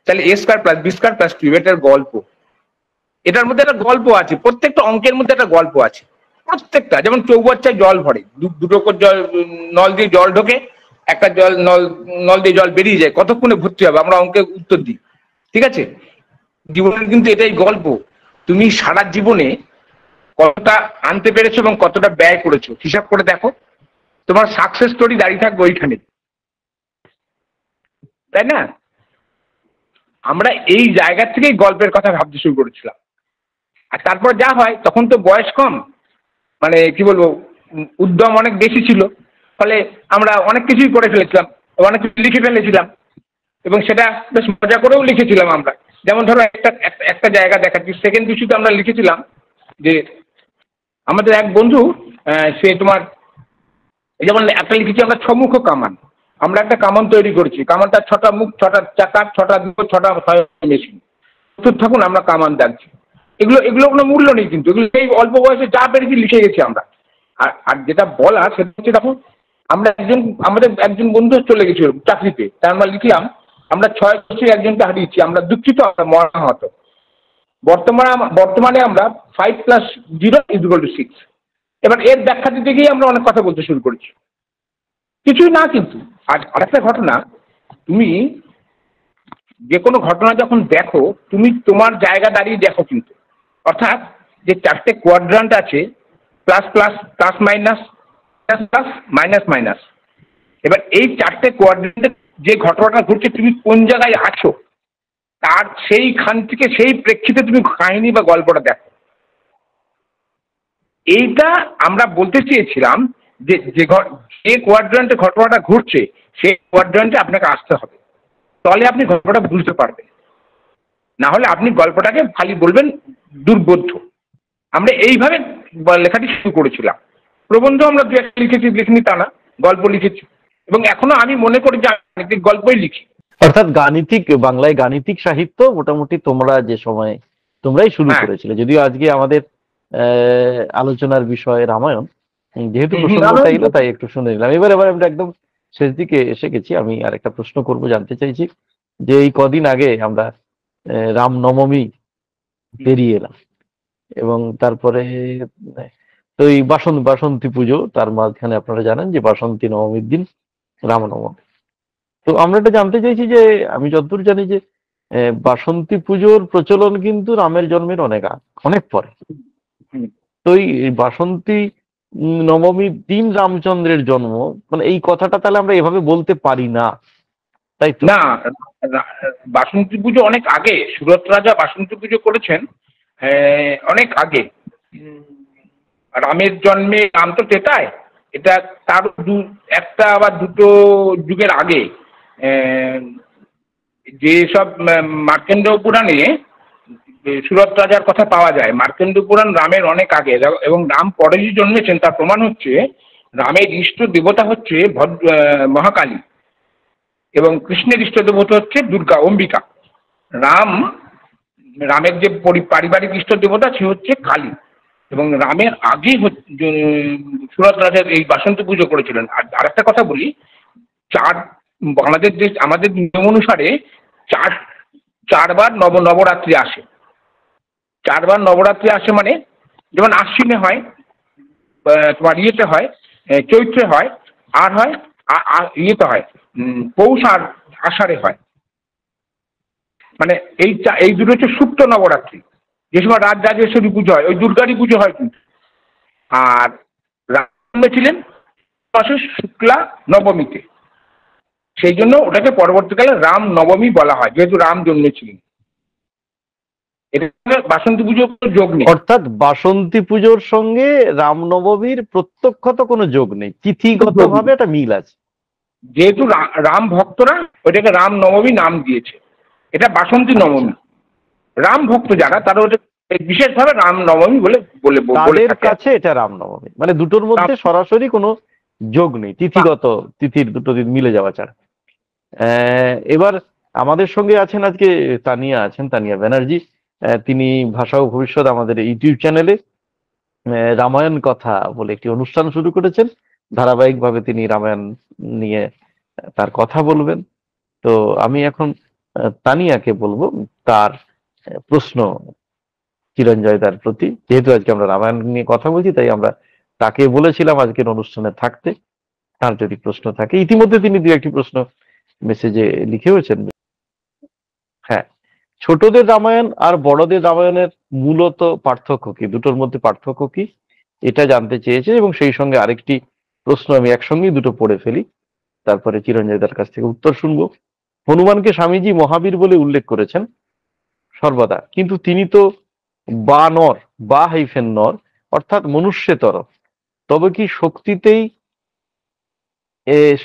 তাহলে a square plus b square plus 2, এটার গল্প। এটার মধ্যে একটা গল্প আছে, প্রত্যেকটা অঙ্কের মধ্যে একটা গল্প আছে প্রত্যেকটা। যেমন চৌবাচ্চায় জল ভরে, দুটো করে জল, নল দিয়ে জল ঢোকে, একটা জল নল দিয়ে জল বেরিয়ে যায়, কতক্ষণে ভর্তি হবে আমরা অঙ্কে উত্তর দিই। ঠিক আছে, জীবনের কিন্তু এটাই গল্প। তুমি সারা জীবনে কতটা আনতে পেরেছো এবং কতটা ব্যয় করেছো হিসাব করে দেখো, তোমার সাকসেস স্টোরি দাঁড়িয়ে থাকবে ওইখানে, তাই না? আমরা এই জায়গা থেকেই গল্পের কথা ভাবতে শুরু করেছিলাম। আর তারপর যা হয়, তখন তো বয়স কম, মানে কি বলবো, উদ্যম অনেক বেশি ছিল, ফলে আমরা অনেক কিছুই করে ফেলেছিলাম, অনেক কিছু লিখে ফেলেছিলাম, এবং সেটা বেশ মজা করেও লিখেছিলাম আমরা। যেমন ধরো একটা জায়গা দেখাচ্ছি, সেকেন্ড ইস্যুতে আমরা লিখেছিলাম যে আমাদের এক বন্ধু, সে তোমার যেমন একটা লিখেছি আমরা 6 মুখ কামান। আমরা একটা কামান তৈরি করেছি, কামানটা 6টা মুখ, 6টা চাকা, 6টা দুটো, 6টা মেশিন। থাকুন আমরা কামান দাগছি। এগুলো কোনো মূল্য নেই, কিন্তু এগুলো এই অল্প বয়সে যা পেরেছি লিখে গেছি আমরা। আর যেটা বলা সেটা হচ্ছে, দেখো আমাদের একজন বন্ধু চলে গেছিল চাকরিতে, তাই আমরা লিখলাম আমরা 6 বছরে একজনকে হারিয়েছি, আমরা দুঃখিত, আমরা মর্মাহত। বর্তমানে আমরা 5 + 0 = 6। এবার এর ব্যাখ্যা দিতে গিয়ে আমরা অনেক কথা বলতে শুরু করেছি, কিছুই না। কিন্তু আরেকটা ঘটনা, তুমি যে কোনো ঘটনা যখন দেখো, তুমি তোমার জায়গা দাঁড়িয়ে দেখো কিন্তু, অর্থাৎ যে 4টে কোয়াড্রান্ট আছে, plus plus, plus minus, plus plus, minus minus. এবার এই 4টে কোয়াড্রান্টে যে ঘটনাটা ঘটছে, তুমি কোন জায়গায় আছো তার সেইখান থেকে, সেই প্রেক্ষিতে তুমি কাহিনী বা গল্পটা দেখো। এইটা আমরা বলতে চেয়েছিলাম যে কোয়াড্রান্টে ঘটনাটা ঘটছে, সেই কোয়াড্রান্টে আপনাকে আসতে হবে, তাহলে আপনি গল্পটা বুঝতে পারবেন। না হলে আপনি গল্পটাকে খালি বলবেন দুর্বোধ্য। আমরা এইভাবে লেখাটি শুরু করেছিলাম। প্রবন্ধ আমরা দু একটা লিখেছি, লিখিনি তা না, গল্প লিখেছি, এবং এখনো আমি মনে করি যে গাণিতিক গল্পই লিখি। অর্থাৎ বাংলায় গাণিতিক সাহিত্য মোটামুটি তোমরা যে সময় তোমরাই শুরু করেছিলে, যদিও আজকে আমাদের আলোচনার বিষয় রামায়ণ, যেহেতু প্রসঙ্গটা এলো তাই একটু শুনে নিলাম। এবার আমরা একদম শেষ দিকে এসে গেছি। আমি আর একটা প্রশ্ন করব, জানতে চাইছি যে এই কদিন আগে আমরা রামনবমী পেরিয়ে এলাম, এবং তারপরে তো এই বাসন্তী পুজো, তার মাঝখানে আপনারা জানেন যে বাসন্তী নবমীর দিন রামনবমী। তো আমরা এটা জানতে চাইছি যে আমি যতদূর জানি যে বাসন্তী পুজোর প্রচলন কিন্তু রামের জন্মের অনেক পরে। তো এই বাসন্তী নবমীর দিন রামচন্দ্রের জন্ম, মানে এই কথাটা তাহলে আমরা এভাবে বলতে পারি না, তাই তো? না, বাসন্তী পুজো অনেক আগে, সুরত রাজা বাসন্তী পুজো করেছেন অনেক আগে। রামের জন্মে, রাম তো তেতায়, এটা তার একটা আবার দুটো যুগের আগে। যেসব মার্কেন্ড পুরাণে সুরত রাজার কথা পাওয়া যায়, মার্কেন্ড পুরাণ রামের অনেক আগে, এবং রাম পরে যে জন্মেছেন তার প্রমাণ হচ্ছে রামের ইষ্ট দেবতা হচ্ছে মহাকালী, এবং কৃষ্ণের ইষ্ট দেবতা হচ্ছে দুর্গা, অম্বিকা। রামের যে পারিবারিক ইষ্ট দেবতা সে হচ্ছে কালী, এবং রামের আগে সুরত রাজার এই বাসন্তী পুজো করেছিলেন। আর একটা কথা বলি, আমাদের নিয়ম অনুসারে চারবার নবরাত্রি আসে। 4বার নবরাত্রি আসে, মানে যেমন আশ্বিনে হয়, তোমার ইয়েতে হয়, চৈত্রে হয়, আর হয় ইয়েতে হয়, পৌষ আর আষাঢ়ে হয়। মানে এই দুটো হচ্ছে সুপ্ত নবরাত্রি, যে সময় রাজরাজেশ্বরী পুজো হয়, ওই দুর্গারই পুজো হয় কিন্তু। আর রাম ছিলেন শুক্লা নবমীতে, সেই জন্য ওটাকে পরবর্তীকালে রাম নবমী বলা হয়, যেহেতু রাম জন্মেছিলেন। এটা বাসন্তী পুজোর কোনো যোগ নেই। অর্থাৎ বাসন্তী পুজোর সঙ্গে রামনবমীর প্রত্যক্ষত কোনো যোগ নেই, তিথিগত ভাবে একটা মিল আছে। যেহেতু রাম ভক্তরা ওইটাকে রাম নবমী নাম দিয়েছে, এটা বাসন্তী নবমী। রাম ভক্ত যারা তারা ওটা বিশেষভাবে রাম নবমী বলে বলে বলে তাদের থাকে। কাছে এটা রামনবমী, মানে দুটোর মধ্যে সরাসরি কোনো যোগ নেই, তিথিগত তিথির দুটো দিন মিলে যাওয়া ছাড়া। এবার আমাদের সঙ্গে আছেন আজকে তানিয়া, আছেন তানিয়া ব্যানার্জি। তিনি ভাষা ও ভবিষ্যৎ আমাদের ইউটিউব চ্যানেলে রামায়ণ কথা বলে একটি অনুষ্ঠান শুরু করেছেন। ধারাবাহিকভাবে তিনি রামায়ণ নিয়ে তার কথা বলবেন। তো আমি এখন তানিয়াকে বলবো তার প্রশ্ন চিরঞ্জয়দার প্রতি। যেহেতু আজকে আমরা রামায়ণ নিয়ে কথা বলছি, তাই আমরা তাকে বলেছিলাম আজকের অনুষ্ঠানে থাকতে। তার যদি প্রশ্ন থাকে, ইতিমধ্যে তিনি দু একটি প্রশ্ন মেসেজে লিখেওছেন। হ্যাঁ, ছোটদের রামায়ণ আর বড়দের রামায়ণের মূলত পার্থক্য কি, দুটোর মধ্যে পার্থক্য কি, এটা জানতে চেয়েছে। এবং সেই সঙ্গে আরেকটি প্রশ্ন আমি একসঙ্গেই দুটো পড়ে ফেলি, তারপরে চিরঞ্জয়দার কাছ থেকে উত্তর শুনবো। হনুমানকে স্বামীজি মহাবীর বলে উল্লেখ করেছেন সর্বদা, কিন্তু তিনি তো বা নর, বা হাইফেন নর, অর্থাৎ মনুষ্যতর। তবে কি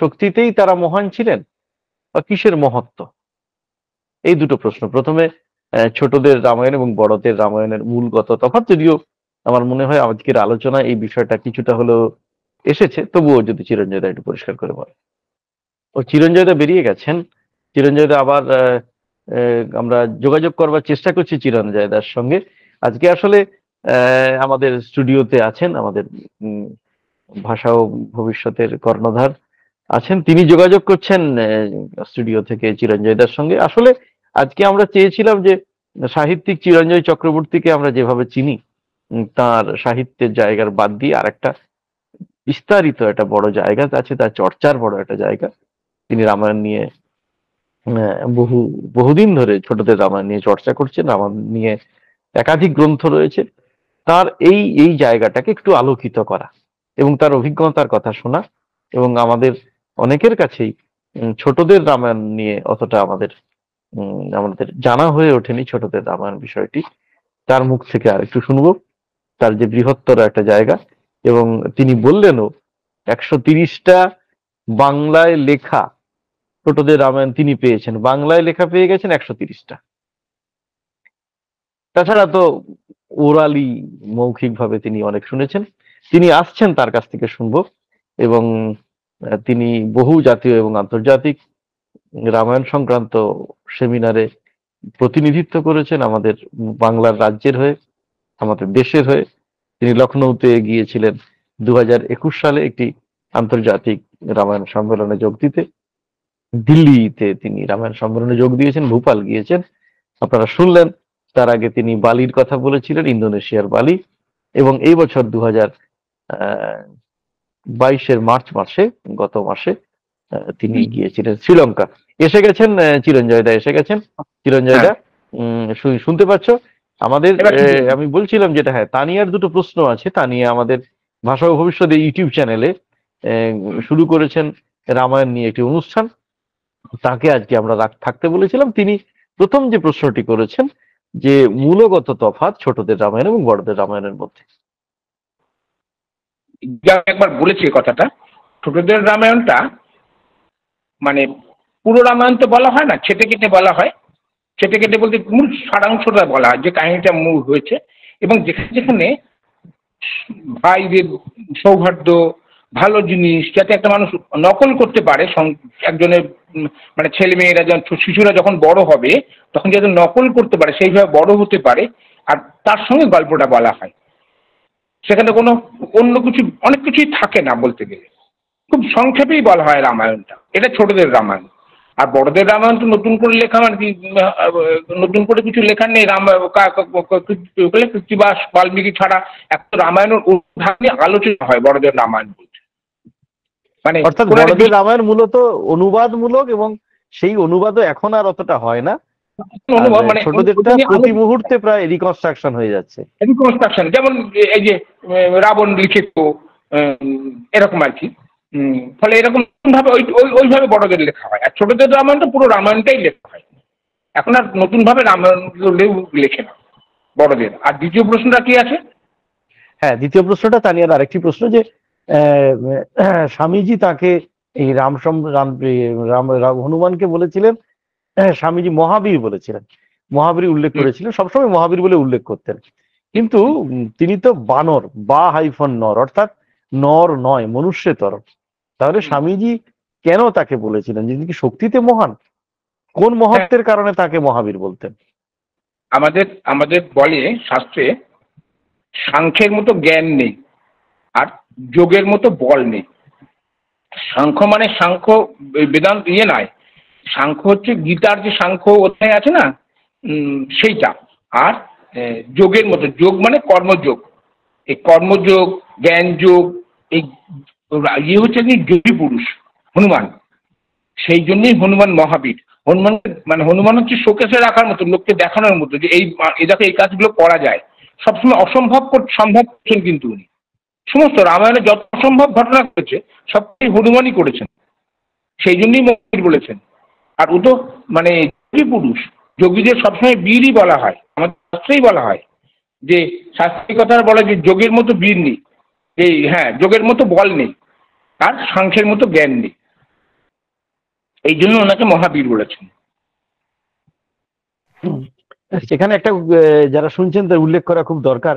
শক্তিতেই তারা মহান ছিলেন, বা কিসের মহত্ব? এই দুটো প্রশ্ন। প্রথমে ছোটদের রামায়ণ এবং বড়দের রামায়ণের মূলগত তফাৎ, যদিও আমার মনে হয় আজকের আলোচনা এই বিষয়টা কিছুটা হলেও এসেছে, তবুও যদি চিরঞ্জয়দা একটু পরিষ্কার করে বলে। ও চিরঞ্জয়দা বেরিয়ে গেছেন। চিরঞ্জয়দা আবার আমরা যোগাযোগ করবার চেষ্টা করছি চিরঞ্জয়দার সঙ্গে। আজকে আসলে আমাদের স্টুডিওতে আছেন আমাদের ভাষা ও ভবিষ্যতের কর্ণধার আছেন, তিনি যোগাযোগ করছেন স্টুডিও থেকে চিরঞ্জয়দার সঙ্গে। আসলে আজকে আমরা চেয়েছিলাম যে সাহিত্যিক চিরঞ্জয় চক্রবর্তীকে আমরা যেভাবে চিনি, তার সাহিত্যের জায়গার বাদ দিয়ে আরেকটা বিস্তারিত একটা বড় জায়গা আছে, তার চর্চার বড় একটা জায়গা। তিনি রামায়ণ নিয়ে বহুদিন ধরে ছোটদের রামায়ণ নিয়ে চর্চা করছেন, রামায়ণ নিয়ে একাধিক গ্রন্থ রয়েছে। তার এই জায়গাটাকে একটু আলোকিত করা এবং তার অভিজ্ঞতার কথা শোনা, এবং আমাদের অনেকের কাছেই ছোটদের রামায়ণ নিয়ে অতটা আমাদের জানা হয়ে ওঠেনি ছোটদের রামায়ণ বিষয়টি। তার মুখ থেকে আর একটু শুনবো তার যে বৃহত্তর একটা জায়গা। এবং তিনি বললেনও 130টা বাংলায় লেখা ছোটদের রামায়ণ তিনি পেয়েছেন, বাংলায় লেখা পেয়ে গেছেন 130টা। তাছাড়া তো ওরালি মৌখিকভাবে তিনি অনেক শুনেছেন। তিনি আসছেন, তার কাছ থেকে শুনবো। এবং তিনি বহু জাতীয় এবং আন্তর্জাতিক রামায়ণ সংক্রান্ত সেমিনারে প্রতিনিধিত্ব করেছেন আমাদের বাংলার রাজ্যের হয়ে, আমাদের দেশের হয়ে। তিনি লখনৌতে গিয়েছিলেন 2021 সালে একটি আন্তর্জাতিক রামায়ণ সম্মেলনে যোগ দিতে। দিল্লিতে তিনি রামায়ণ সম্মেলনে যোগ দিয়েছেন, ভোপাল গিয়েছেন, আপনারা শুনলেন। তার আগে তিনি বালির কথা বলেছিলেন, ইন্দোনেশিয়ার বালি। এবং এই বছর 2022-এর মার্চ মাসে, গত মাসে তিনি গিয়েছিলেন শ্রীলঙ্কা। এসে গেছেন চিরঞ্জয়দা, এসে গেছেন। চিরঞ্জয়দা শুনতে পাচ্ছ আমাদের? আমি বলছিলাম যেটা, হ্যাঁ, তানিয়ার দুটো প্রশ্ন আছে। তানিয়া আমাদের ভাষা ও ভবিষ্যৎ ইউটিউব চ্যানেলে শুরু করেছেন রামায়ণ নিয়ে একটি অনুষ্ঠান। তাকে আজকে আমরা থাকতে বলেছিলাম। তিনি প্রথম যে প্রশ্নটি করেছেন যে মূলগত তফাৎ ছোটদের রামায়ণ এবং বড়দের রামায়ণের মধ্যে। একবার বলেছি কথাটা, ছোটদের রামায়ণটা মানে পুরো রামায়ণ তো বলা হয় না, ছেটে কেটে বলা হয়। ছেটে কেটে বলতে মূল সারাংশটা বলা হয়, যে কাহিনীটা মূল হয়েছে। এবং যেখানে যেখানে ভাইদের সৌহার্দ্য, ভালো জিনিস যাতে একটা মানুষ নকল করতে পারে, একজনের মানে ছেলে মেয়েরা যখন শিশুরা যখন বড় হবে তখন যাতে নকল করতে পারে, সেইভাবে বড় হতে পারে, আর তার সঙ্গে গল্পটা বলা হয়। সেখানে কোনো অন্য কিছু অনেক কিছুই থাকে না, বলতে গেলে খুব সংক্ষেপেই বলা হয় রামায়ণটা। এটা ছোটদের রামায়ণ। আর বড়দের রামায়ণ তো নতুন করে লেখা, মানে কি নতুন করে কিছু লেখার নেই। কৃত্তিবাস বাল্মীকি ছাড়া একটা রামায়ণের নিয়ে আলোচনা হয় বড়দের রামায়ণ বলতে। মানে অর্থাৎ বড়দের রামায়ণ মূলত অনুবাদমূলক, এবং সেই অনুবাদও এখন আর অতটা হয় না। মানে ছোটদেরটা প্রতি মুহূর্তে প্রায় রিকনস্ট্রাকশন হয়ে যাচ্ছে। রিকনস্ট্রাকশন, যেমন এই যে রাবণ লিখিত, এরকম আর কি। ফলে এরকম ভাবে ওইভাবে বড়দের লেখা হয়। আর ছোটদের রামায়ণটা পুরো রামায়ণটাই লেখা হয়। এখন আর নতুন ভাবে রামায়ণ লেখে না। বড়দের। আর দ্বিতীয় প্রশ্নটা কি আছে? হ্যাঁ, দ্বিতীয় প্রশ্নটা তানিয়ার আরেকটি প্রশ্ন যে স্বামীজি তাকে এই হনুমানকে বলেছিলেন, স্বামীজি মহাবীর বলেছিলেন, মহাবীর উল্লেখ করেছিলেন, সবসময় মহাবীর বলে উল্লেখ করতেন। কিন্তু তিনি তো বানর, বা হাইফন নর, অর্থাৎ নর নয়, মনুষ্যতর। তাহলে স্বামীজি কেন তাকে বলেছিলেন? যিনি কি শক্তিতে মহান? কোন হ্যাঁ, মহত্বের কারণে তাকে মহাবীর বলতেন? আমাদের আমাদের বলে শাস্ত্রে, সাংখ্যের মতো জ্ঞান নেই আর যোগের মতো বল নেই। সাংখ্য মানে সাংখ্য বেদান্ত নয়, সাংখ্য হচ্ছে গীতার যে সাংখ্য অধ্যায় আছে না, সেইটা। আর যোগের মতো, যোগ মানে কর্মযোগ, এই কর্মযোগ, জ্ঞান যোগ, এই হচ্ছে কি যোগী পুরুষ হনুমান। সেই জন্যই হনুমান মহাবীর। হনুমান মানে হনুমান হচ্ছে শোকেসে রাখার মতো, লোককে দেখানোর মতো যে এই দেখো এই কাজগুলো করা যায়। সবসময় অসম্ভব সম্ভব করছেন কিন্তু উনি। সমস্ত রামায়ণে যত অসম্ভব ঘটনা করেছে সবটাই হনুমানই করেছেন। সেই জন্যই মহাবীর বলেছেন। আর ও তো মানে যোগী পুরুষ, যোগীদের সবসময় বীরই বলা হয়, আমাদের শাস্ত্রেই বলা হয় যে, শাস্ত্রীয় কথা বলে যে যোগের মতো বীর নেই, এই হ্যাঁ যোগের মতো বল নেই, আর সাংখ্যের মতো জ্ঞান নেই। এই জন্য ওনাকে মহাবীর বলেছেন। সেখানে একটা যারা শুনছেন তার উল্লেখ করা খুব দরকার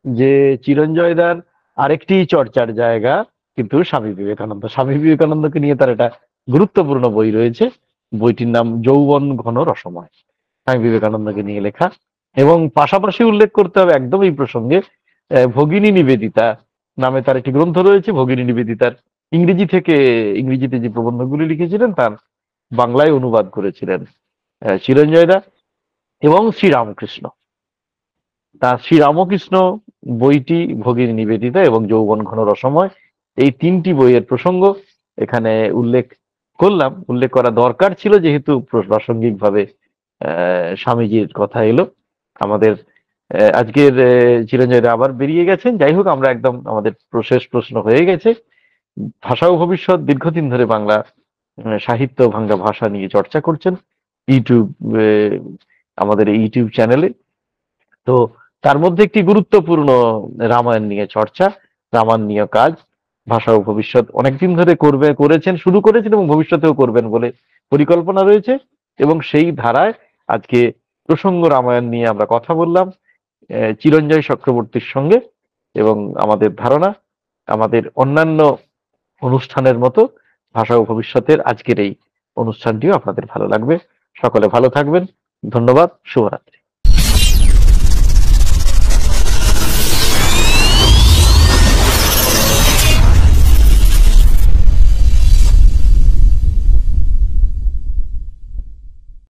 যে চিরঞ্জয়দার আরেকটি চর্চার জায়গা কিন্তু স্বামী বিবেকানন্দ। স্বামী বিবেকানন্দকে নিয়ে তার একটা গুরুত্বপূর্ণ বই রয়েছে, বইটির নাম যৌবন ঘন রসময়, স্বামী বিবেকানন্দকে নিয়ে লেখা। এবং পাশাপাশি উল্লেখ করতে হবে একদম এই প্রসঙ্গে ভগিনী নিবেদিতা নামে তার একটি গ্রন্থ রয়েছে। ভগিনী নিবেদিতার ইংরেজিতে যে প্রবন্ধগুলি লিখেছিলেন তার বাংলায় অনুবাদ করেছিলেন চিরঞ্জয়দা এবং শ্রীরামকৃষ্ণ। তা শ্রীরামকৃষ্ণ বইটি ভগিনী নিবেদিতা এবং যৌবন ঘন রসময়, এই তিনটি বইয়ের প্রসঙ্গ এখানে উল্লেখ করলাম। উল্লেখ করা দরকার ছিল যেহেতু প্রাসঙ্গিক ভাবে স্বামীজির কথা এলো। আমাদের আজকের চিরঞ্জয়দা আবার বেরিয়ে গেছেন। যাই হোক, আমরা একদম আমাদের শেষ প্রশ্ন হয়ে গেছে। ভাষা ও ভবিষ্যৎ দীর্ঘদিন ধরে বাংলা সাহিত্য, বাংলা ভাষা নিয়ে চর্চা করছেন ইউটিউব, আমাদের এই ইউটিউব চ্যানেলে। তো তার মধ্যে একটি গুরুত্বপূর্ণ রামায়ণ নিয়ে চর্চা, রামায়ণ নিয়ে কাজ ভাষা ও ভবিষ্যৎ অনেকদিন ধরে করেছেন, শুরু করেছেন এবং ভবিষ্যতেও করবেন বলে পরিকল্পনা রয়েছে। এবং সেই ধারায় আজকে প্রসঙ্গ রামায়ণ নিয়ে আমরা কথা বললাম চিরঞ্জয় চক্রবর্তীর সঙ্গে। এবং আমাদের ধারণা আমাদের অন্যান্য অনুষ্ঠানের মতো ভাষা ও ভবিষ্যতের আজকের এই অনুষ্ঠানটিও আপনাদের ভালো লাগবে। সকলে ভালো থাকবেন। ধন্যবাদ। শুভরাত্রি।